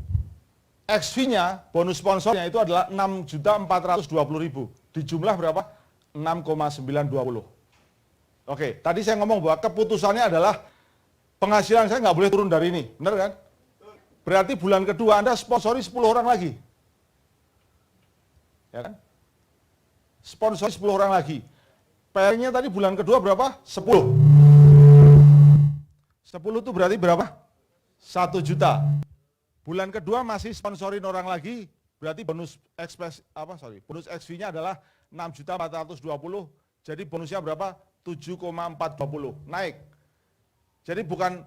XV-nya, bonus sponsornya itu adalah 6.420.000. Di jumlah berapa? 6,920. Oke, tadi saya ngomong bahwa keputusannya adalah penghasilan saya nggak boleh turun dari ini, benar kan? Berarti bulan kedua Anda sponsori 10 orang lagi. Ya kan? Sponsori 10 orang lagi. PR-nya tadi bulan kedua berapa? 10. 10 itu berarti berapa? 1 juta. Bulan kedua masih sponsorin orang lagi, berarti bonus bonus XV-nya adalah 6.420. Jadi bonusnya berapa? 7,420. Naik. Jadi bukan,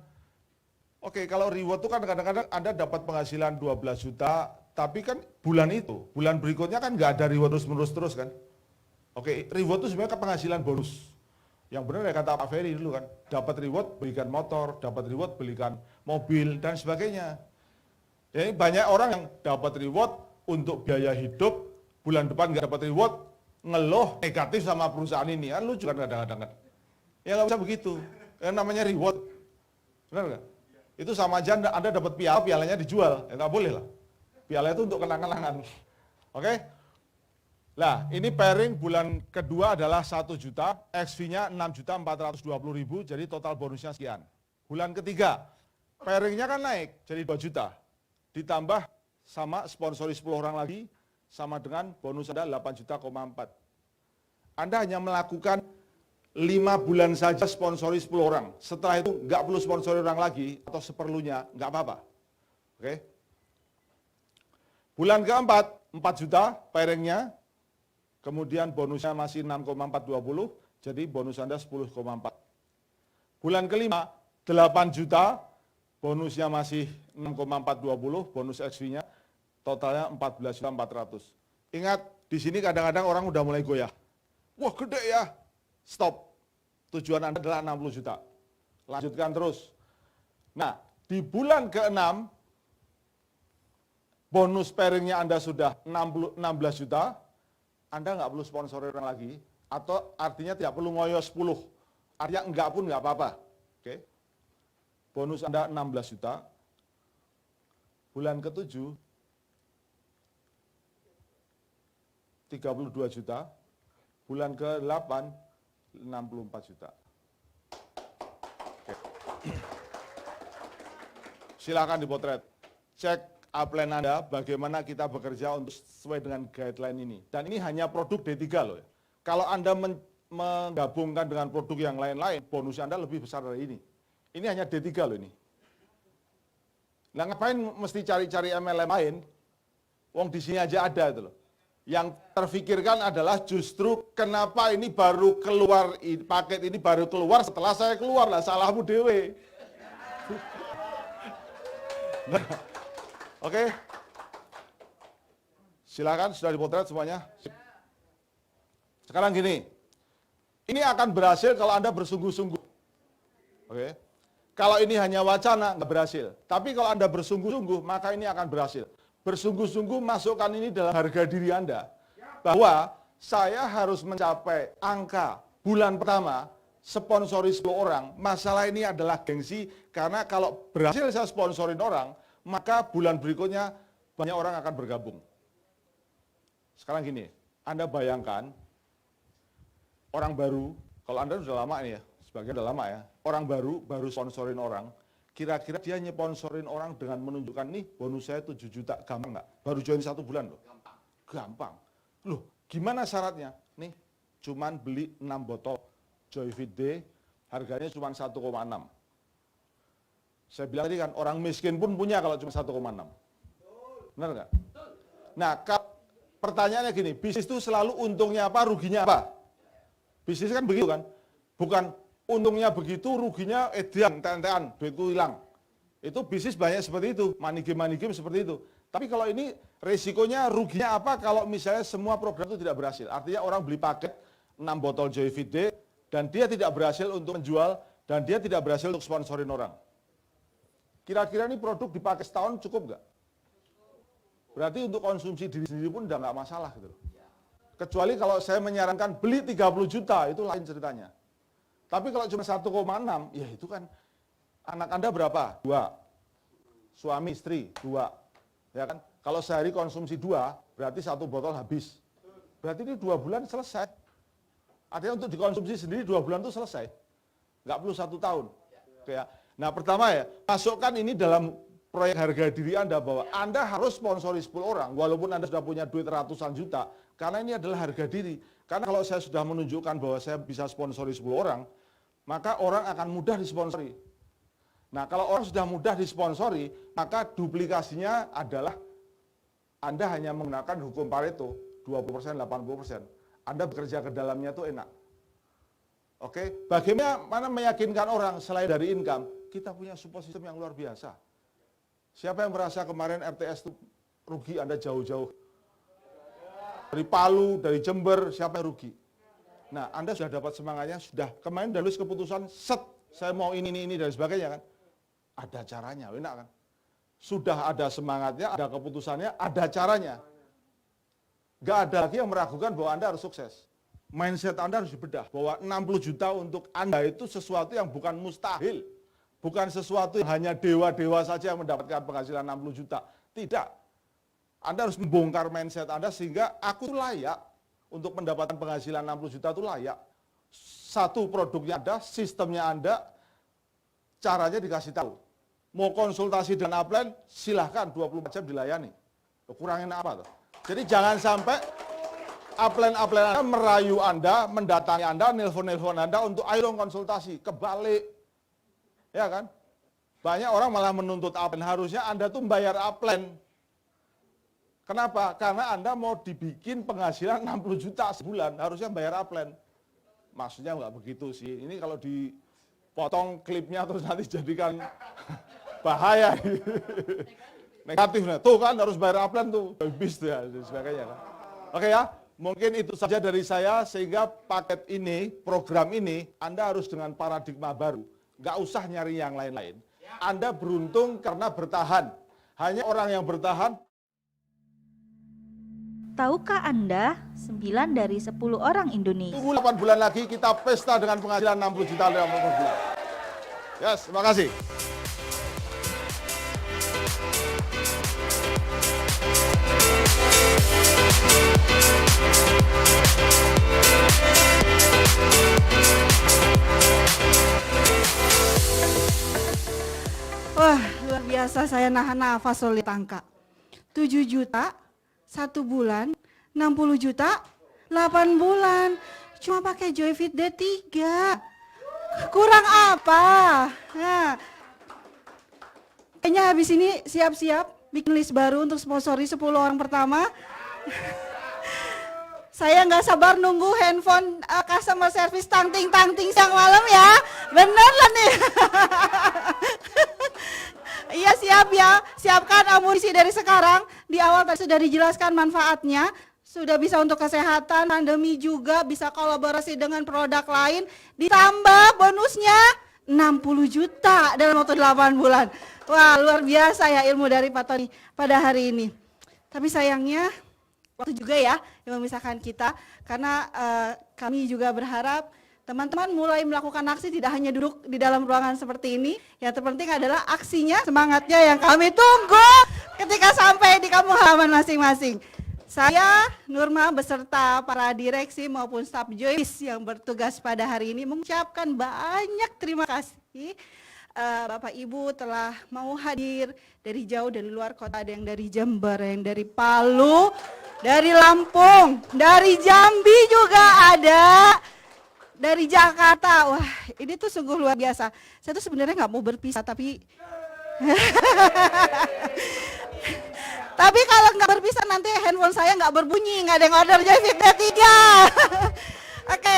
oke, kalau reward itu kan kadang-kadang Anda dapat penghasilan 12 juta, tapi kan bulan berikutnya kan nggak ada reward terus kan. Oke, reward itu sebenarnya penghasilan bonus. Yang benar ya kata Pak Ferry dulu kan, dapat reward belikan motor, dapat reward belikan mobil, dan sebagainya. Jadi banyak orang yang dapat reward untuk biaya hidup, bulan depan nggak dapat reward, ngeluh negatif sama perusahaan ini, kan lucu kan kadang-kadang kan. Ya nggak bisa begitu. Yang namanya reward, benar nggak? Itu sama aja Anda dapat piala, pialanya dijual, ya nggak boleh lah. Piala itu untuk kenang-kenangan, oke? Nah, ini pairing bulan kedua adalah 1 juta, XV-nya 6.420.000, jadi total bonusnya sekian. Bulan ketiga, pairingnya kan naik, jadi 2 juta, ditambah sama sponsori 10 orang lagi, sama dengan bonus Anda 8,4 juta. Anda hanya melakukan 5 bulan saja sponsori 10 orang. Setelah itu nggak perlu sponsori orang lagi atau seperlunya, nggak apa-apa. Oke. Bulan keempat 4 juta pairingnya, kemudian bonusnya masih 6,420, jadi bonus Anda 10,4. Bulan kelima 8 juta, bonusnya masih 6,420, bonus XV-nya totalnya 14.400. Ingat, di sini kadang-kadang orang udah mulai goyah. Wah, gede ya. Stop. Tujuan Anda adalah 60 juta. Lanjutkan terus. Nah, di bulan ke-6, bonus pairingnya Anda sudah 16 juta, Anda nggak perlu sponsori orang lagi, atau artinya tidak perlu ngoyo 10. Artinya enggak pun nggak apa-apa. Oke. Bonus Anda 16 juta. Bulan ke-7, 32 juta. Bulan ke-8, 64 juta. Oke. Silakan dipotret. Cek upline Anda, bagaimana kita bekerja untuk sesuai dengan guideline ini. Dan ini hanya produk D3 loh ya. Kalau Anda menggabungkan dengan produk yang lain-lain, bonusnya Anda lebih besar dari ini. Ini hanya D3 loh ini. Nah, ngapain mesti cari-cari MLM lain? Wong di sini aja ada itu loh. Yang terfikirkan adalah justru kenapa ini baru keluar, paket ini baru keluar setelah saya keluar lah, salahmu dewe. Nah, oke. Silakan, sudah dipotret semuanya. Sekarang gini, ini akan berhasil kalau Anda bersungguh-sungguh. Oke. Kalau ini hanya wacana, nggak berhasil. Tapi kalau Anda bersungguh-sungguh, maka ini akan berhasil. Bersungguh-sungguh masukkan ini dalam harga diri Anda. Bahwa saya harus mencapai angka bulan pertama, sponsori 10 orang. Masalah ini adalah gengsi, karena kalau berhasil saya sponsorin orang, maka bulan berikutnya banyak orang akan bergabung. Sekarang gini, Anda bayangkan, orang baru, kalau Anda sudah lama nih ya, sebagian udah lama ya, orang baru sponsorin orang, kira-kira dia nyponsorin orang dengan menunjukkan nih bonus saya 7 juta, gampang nggak? Baru join 1 bulan loh. Gampang. Loh, gimana syaratnya? Nih, cuman beli 6 botol Joyfit D, harganya cuma 1,6. Saya bilang tadi kan, orang miskin pun punya kalau cuma 1,6. Benar nggak? Nah, pertanyaannya gini, bisnis itu selalu untungnya apa, ruginya apa? Bisnis kan begitu kan? Bukan untungnya begitu, ruginya edian, tentean, duitku hilang. Itu bisnis banyak seperti itu, money game seperti itu. Tapi kalau ini resikonya, ruginya apa kalau misalnya semua program itu tidak berhasil. Artinya orang beli paket 6 botol Joyfit D, dan dia tidak berhasil untuk menjual, dan dia tidak berhasil untuk sponsorin orang. Kira-kira ini produk dipakai setahun cukup nggak? Berarti untuk konsumsi diri sendiri pun udah nggak masalah gitu loh. Kecuali kalau saya menyarankan beli 30 juta, itu lain ceritanya. Tapi kalau cuma 1,6, ya itu kan anak Anda berapa? 2. Suami, istri, 2. Ya kan? Kalau sehari konsumsi 2, berarti 1 botol habis. Berarti ini 2 bulan selesai. Artinya untuk dikonsumsi sendiri 2 bulan itu selesai. Nggak perlu 1 tahun. Oke ya. Nah pertama ya, masukkan ini dalam proyek harga diri Anda bahwa Anda harus sponsori 10 orang, walaupun Anda sudah punya duit ratusan juta, karena ini adalah harga diri. Karena kalau saya sudah menunjukkan bahwa saya bisa sponsori 10 orang, maka orang akan mudah disponsori. Nah kalau orang sudah mudah disponsori, maka duplikasinya adalah Anda hanya menggunakan hukum Pareto, 20%, 80%. Anda bekerja ke dalamnya itu enak. Oke, bagaimana meyakinkan orang selain dari income, kita punya support system yang luar biasa. Siapa yang merasa kemarin RTS itu rugi Anda jauh-jauh? Dari Palu, dari Jember, siapa yang rugi? Nah, Anda sudah dapat semangatnya, sudah kemarin udah keputusan, set, saya mau ini, dan sebagainya kan. Ada caranya, enak kan? Sudah ada semangatnya, ada keputusannya, ada caranya. Gak ada lagi yang meragukan bahwa Anda harus sukses. Mindset Anda harus dibedah, bahwa 60 juta untuk Anda itu sesuatu yang bukan mustahil. Bukan sesuatu yang hanya dewa-dewa saja yang mendapatkan penghasilan 60 juta. Tidak. Anda harus membongkar mindset Anda sehingga aku layak untuk mendapatkan penghasilan 60 juta itu layak. Satu, produknya ada, sistemnya Anda, caranya dikasih tahu. Mau konsultasi dengan upline, silahkan 24 jam dilayani. Kurangin apa tuh? Jadi jangan sampai upline-upline Anda merayu Anda, mendatangi Anda, nelpon-nelpon Anda untuk ayo dong konsultasi. Kebalik. Ya kan? Banyak orang malah menuntut upline. Harusnya Anda tuh membayar upline. Kenapa? Karena Anda mau dibikin penghasilan 60 juta sebulan. Harusnya bayar upline. Maksudnya nggak begitu sih. Ini kalau dipotong klipnya terus nanti jadikan bahaya. Negatif. Tuh kan harus bayar upline tuh. Bis tuh ya, dan sebagainya kan. Oke ya, mungkin itu saja dari saya sehingga paket ini, program ini, Anda harus dengan paradigma baru. Nggak usah nyari yang lain-lain. Anda beruntung karena bertahan. Hanya orang yang bertahan. Tahukah Anda, 9 dari 10 orang Indonesia. Tunggu 8 bulan lagi kita pesta dengan penghasilan 60 juta dalam 8 bulan. Yes, terima kasih. Wah, luar biasa, saya nahan nafas oleh angka. 7 juta, 1 bulan, 60 juta, 8 bulan. Cuma pakai Joyfit D3. Kurang apa? Nah, kayaknya habis ini siap-siap bikin list baru untuk sponsori 10 orang pertama. Saya nggak sabar nunggu handphone customer service tangting siang malam ya. Bener lah nih. Iya siap ya, siapkan amunisi dari sekarang. Di awal tadi sudah dijelaskan manfaatnya. Sudah bisa untuk kesehatan, pandemi juga bisa kolaborasi dengan produk lain. Ditambah bonusnya 60 juta dalam waktu 8 bulan. Wah luar biasa ya ilmu dari Pak Tony pada hari ini. Tapi sayangnya waktu juga ya yang memisahkan kita. Karena kami juga berharap teman-teman mulai melakukan aksi tidak hanya duduk di dalam ruangan seperti ini. Yang terpenting adalah aksinya, semangatnya yang kami tunggu ketika sampai di kampung halaman masing-masing. Saya, Nurma, beserta para direksi maupun staf Joyce yang bertugas pada hari ini mengucapkan banyak terima kasih. Bapak Ibu telah mau hadir dari jauh, dari luar kota, ada yang dari Jember, yang dari Palu, dari Lampung, dari Jambi juga ada, dari Jakarta. Wah, ini tuh sungguh luar biasa. Saya tuh sebenarnya nggak mau berpisah, tapi tapi kalau nggak berpisah nanti handphone saya nggak berbunyi, nggak ada yang order Joyfit D3. Oke,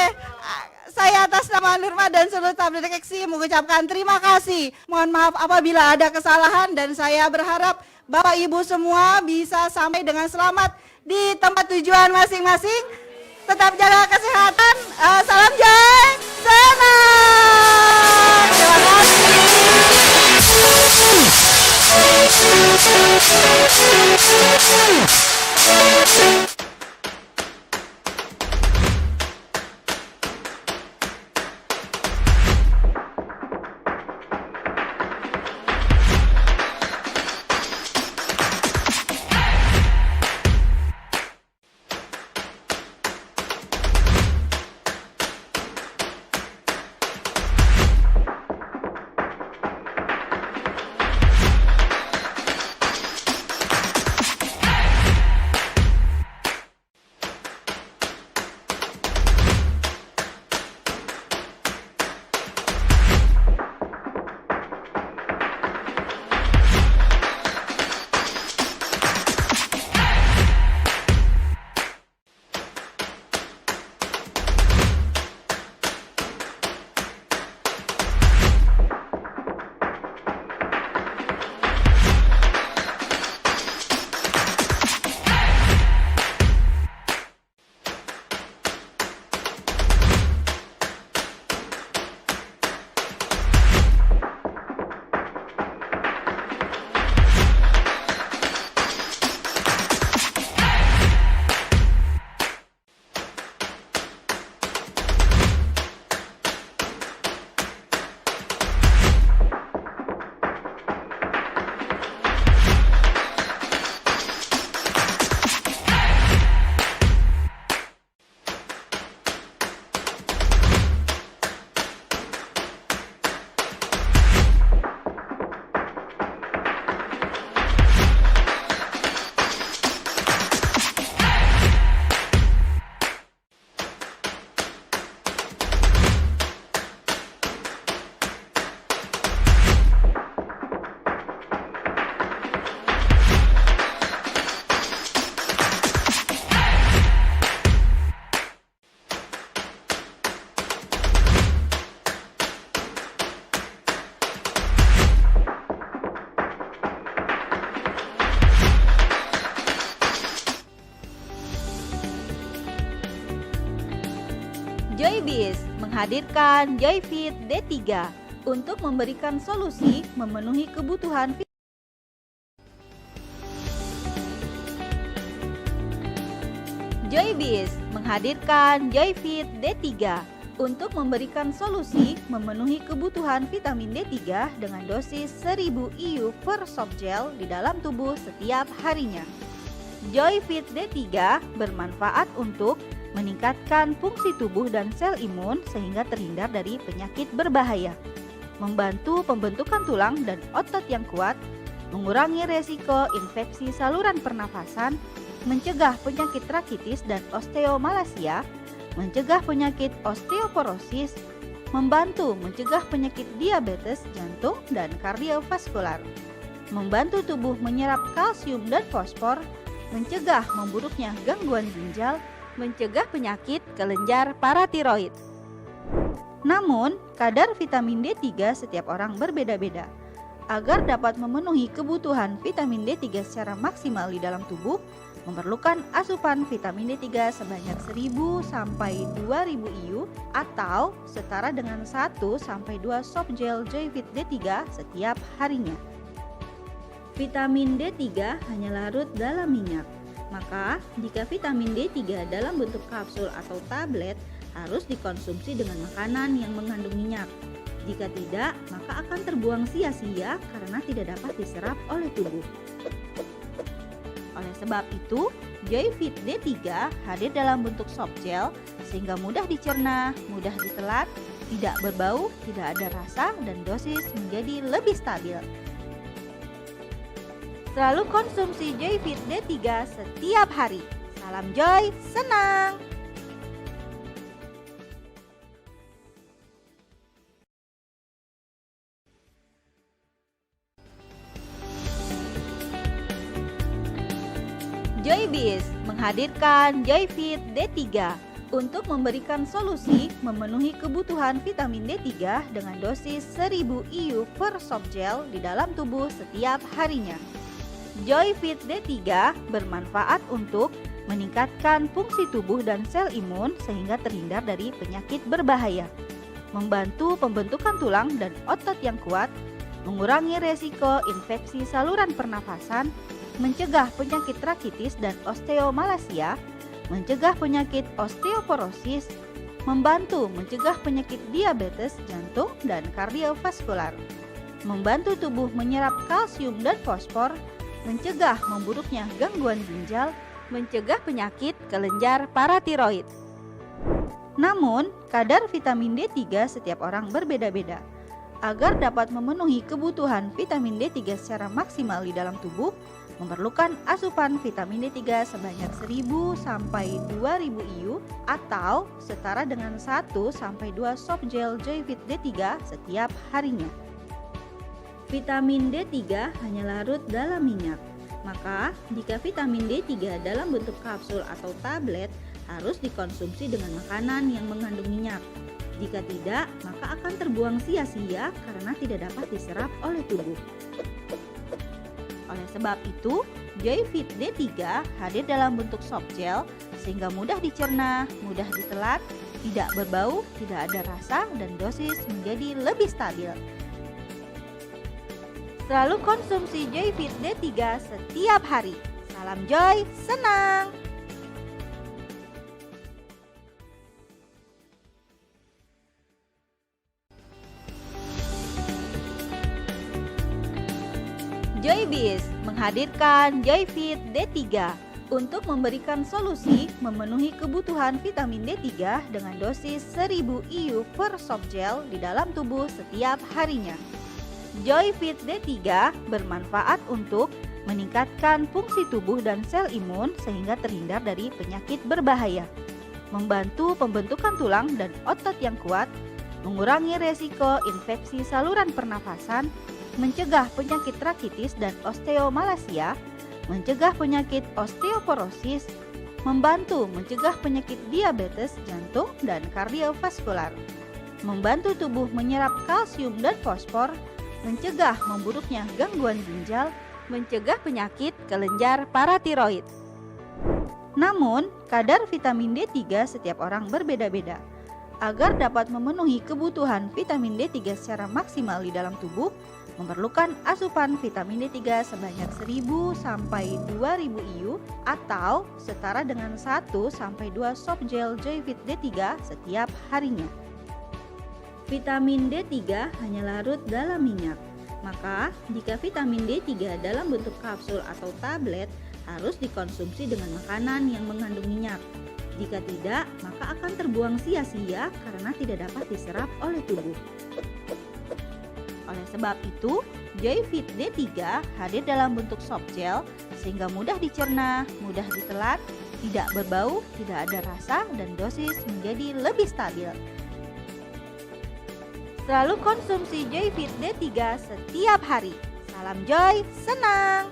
saya atas nama Nurma dan seluruh staf direksi mengucapkan terima kasih. Mohon maaf apabila ada kesalahan dan saya berharap Bapak Ibu semua bisa sampai dengan selamat di tempat tujuan masing-masing. Tetap jaga kesehatan. Salam Joy. senang. Terima kasih. Joybis menghadirkan Joyfit D3 untuk memberikan solusi memenuhi kebutuhan Joybis menghadirkan Joyfit D3 untuk memberikan solusi memenuhi kebutuhan vitamin D3 dengan dosis 1000 IU per softgel di dalam tubuh setiap harinya. Joyfit D3 bermanfaat untuk meningkatkan fungsi tubuh dan sel imun sehingga terhindar dari penyakit berbahaya, membantu pembentukan tulang dan otot yang kuat, mengurangi resiko infeksi saluran pernafasan, mencegah penyakit rakitis dan osteomalasia, mencegah penyakit osteoporosis, membantu mencegah penyakit diabetes jantung dan kardiovaskular, membantu tubuh menyerap kalsium dan fosfor, mencegah memburuknya gangguan ginjal, mencegah penyakit kelenjar paratiroid. Namun, kadar vitamin D3 setiap orang berbeda-beda. Agar dapat memenuhi kebutuhan vitamin D3 secara maksimal di dalam tubuh, memerlukan asupan vitamin D3 sebanyak 1000 sampai 2000 IU atau setara dengan 1 sampai 2 softgel Joyfit D3 setiap harinya. Vitamin D3 hanya larut dalam minyak. Maka, jika vitamin D3 dalam bentuk kapsul atau tablet harus dikonsumsi dengan makanan yang mengandung minyak. Jika tidak, maka akan terbuang sia-sia karena tidak dapat diserap oleh tubuh. Oleh sebab itu, Joyfit D3 hadir dalam bentuk softgel sehingga mudah dicerna, mudah ditelan, tidak berbau, tidak ada rasa, dan dosis menjadi lebih stabil. Selalu konsumsi Joyfit D3 setiap hari. Salam Joy, senang! Joybis menghadirkan Joyfit D3 untuk memberikan solusi memenuhi kebutuhan vitamin D3 dengan dosis 1000 IU per softgel di dalam tubuh setiap harinya. Joyfit D3 bermanfaat untuk meningkatkan fungsi tubuh dan sel imun sehingga terhindar dari penyakit berbahaya, membantu pembentukan tulang dan otot yang kuat, mengurangi resiko infeksi saluran pernafasan, mencegah penyakit rakitis dan osteomalasia, mencegah penyakit osteoporosis, membantu mencegah penyakit diabetes jantung dan kardiovaskular, membantu tubuh menyerap kalsium dan fosfor, mencegah memburuknya gangguan ginjal, mencegah penyakit kelenjar paratiroid. Namun, kadar vitamin D3 setiap orang berbeda-beda. Agar dapat memenuhi kebutuhan vitamin D3 secara maksimal di dalam tubuh, memerlukan asupan vitamin D3 sebanyak 1000 sampai 2000 IU atau setara dengan 1 sampai 2 soft gel Joyfit D3 setiap harinya. Vitamin D3 hanya larut dalam minyak. Maka, jika vitamin D3 dalam bentuk kapsul atau tablet harus dikonsumsi dengan makanan yang mengandung minyak. Jika tidak, maka akan terbuang sia-sia karena tidak dapat diserap oleh tubuh. Oleh sebab itu, Joyfit D3 hadir dalam bentuk soft gel sehingga mudah dicerna, mudah ditelan, tidak berbau, tidak ada rasa, dan dosis menjadi lebih stabil. Selalu konsumsi Joyfit D3 setiap hari. Salam Joy, senang! Joybis menghadirkan Joyfit D3 untuk memberikan solusi memenuhi kebutuhan vitamin D3 dengan dosis 1000 IU per soft gel di dalam tubuh setiap harinya. Joyfit D3 bermanfaat untuk meningkatkan fungsi tubuh dan sel imun sehingga terhindar dari penyakit berbahaya, membantu pembentukan tulang dan otot yang kuat, mengurangi resiko infeksi saluran pernafasan, mencegah penyakit rakitis dan osteomalasia, mencegah penyakit osteoporosis, membantu mencegah penyakit diabetes jantung dan kardiovaskular, membantu tubuh menyerap kalsium dan fosfor, mencegah memburuknya gangguan ginjal, mencegah penyakit kelenjar paratiroid. Namun, kadar vitamin D3 setiap orang berbeda-beda. Agar dapat memenuhi kebutuhan vitamin D3 secara maksimal di dalam tubuh, memerlukan asupan vitamin D3 sebanyak 1000 sampai 2000 IU atau setara dengan 1 sampai 2 soft gel Joyfit D3 setiap harinya. Vitamin D3 hanya larut dalam minyak. Maka, jika vitamin D3 dalam bentuk kapsul atau tablet harus dikonsumsi dengan makanan yang mengandung minyak. Jika tidak, maka akan terbuang sia-sia karena tidak dapat diserap oleh tubuh. Oleh sebab itu, Joyfit D3 hadir dalam bentuk soft gel sehingga mudah dicerna, mudah ditelan, tidak berbau, tidak ada rasa, dan dosis menjadi lebih stabil. Selalu konsumsi Joyfit D3 setiap hari. Salam Joy, senang!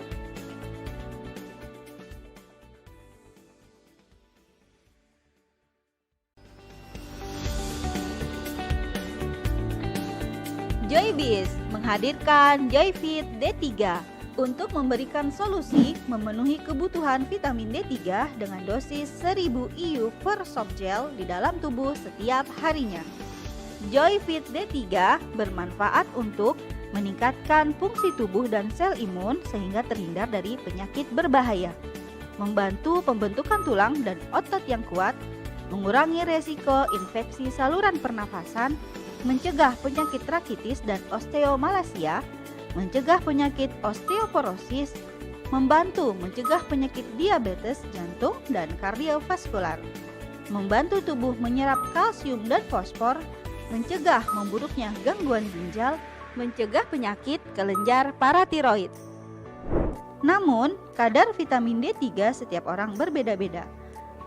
Joybis menghadirkan Joyfit D3 untuk memberikan solusi memenuhi kebutuhan vitamin D3 dengan dosis 1000 IU per soft gel di dalam tubuh setiap harinya. Joyfit D3 bermanfaat untuk meningkatkan fungsi tubuh dan sel imun sehingga terhindar dari penyakit berbahaya, membantu pembentukan tulang dan otot yang kuat, mengurangi resiko infeksi saluran pernafasan, mencegah penyakit rakitis dan osteomalasia, mencegah penyakit osteoporosis, membantu mencegah penyakit diabetes jantung dan kardiovaskular, membantu tubuh menyerap kalsium dan fosfor, mencegah memburuknya gangguan ginjal, mencegah penyakit kelenjar paratiroid. Namun, kadar vitamin D3 setiap orang berbeda-beda.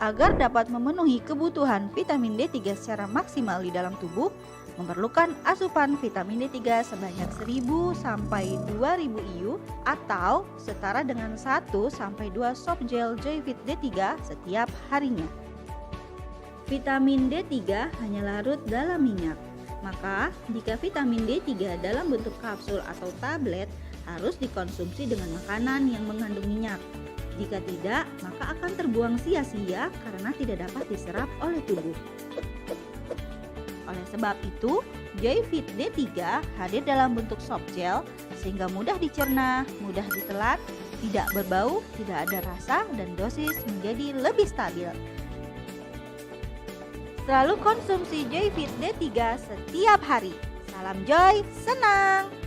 Agar dapat memenuhi kebutuhan vitamin D3 secara maksimal di dalam tubuh, memerlukan asupan vitamin D3 sebanyak 1000 sampai 2000 IU atau setara dengan 1 sampai 2 soft gel Joyfit D3 setiap harinya. Vitamin D3 hanya larut dalam minyak. Maka, jika vitamin D3 dalam bentuk kapsul atau tablet harus dikonsumsi dengan makanan yang mengandung minyak. Jika tidak, maka akan terbuang sia-sia karena tidak dapat diserap oleh tubuh. Oleh sebab itu, Joyfit D3 hadir dalam bentuk soft gel sehingga mudah dicerna, mudah ditelan, tidak berbau, tidak ada rasa, dan dosis menjadi lebih stabil. Selalu konsumsi Joyfit D3 setiap hari. Salam Joy, senang!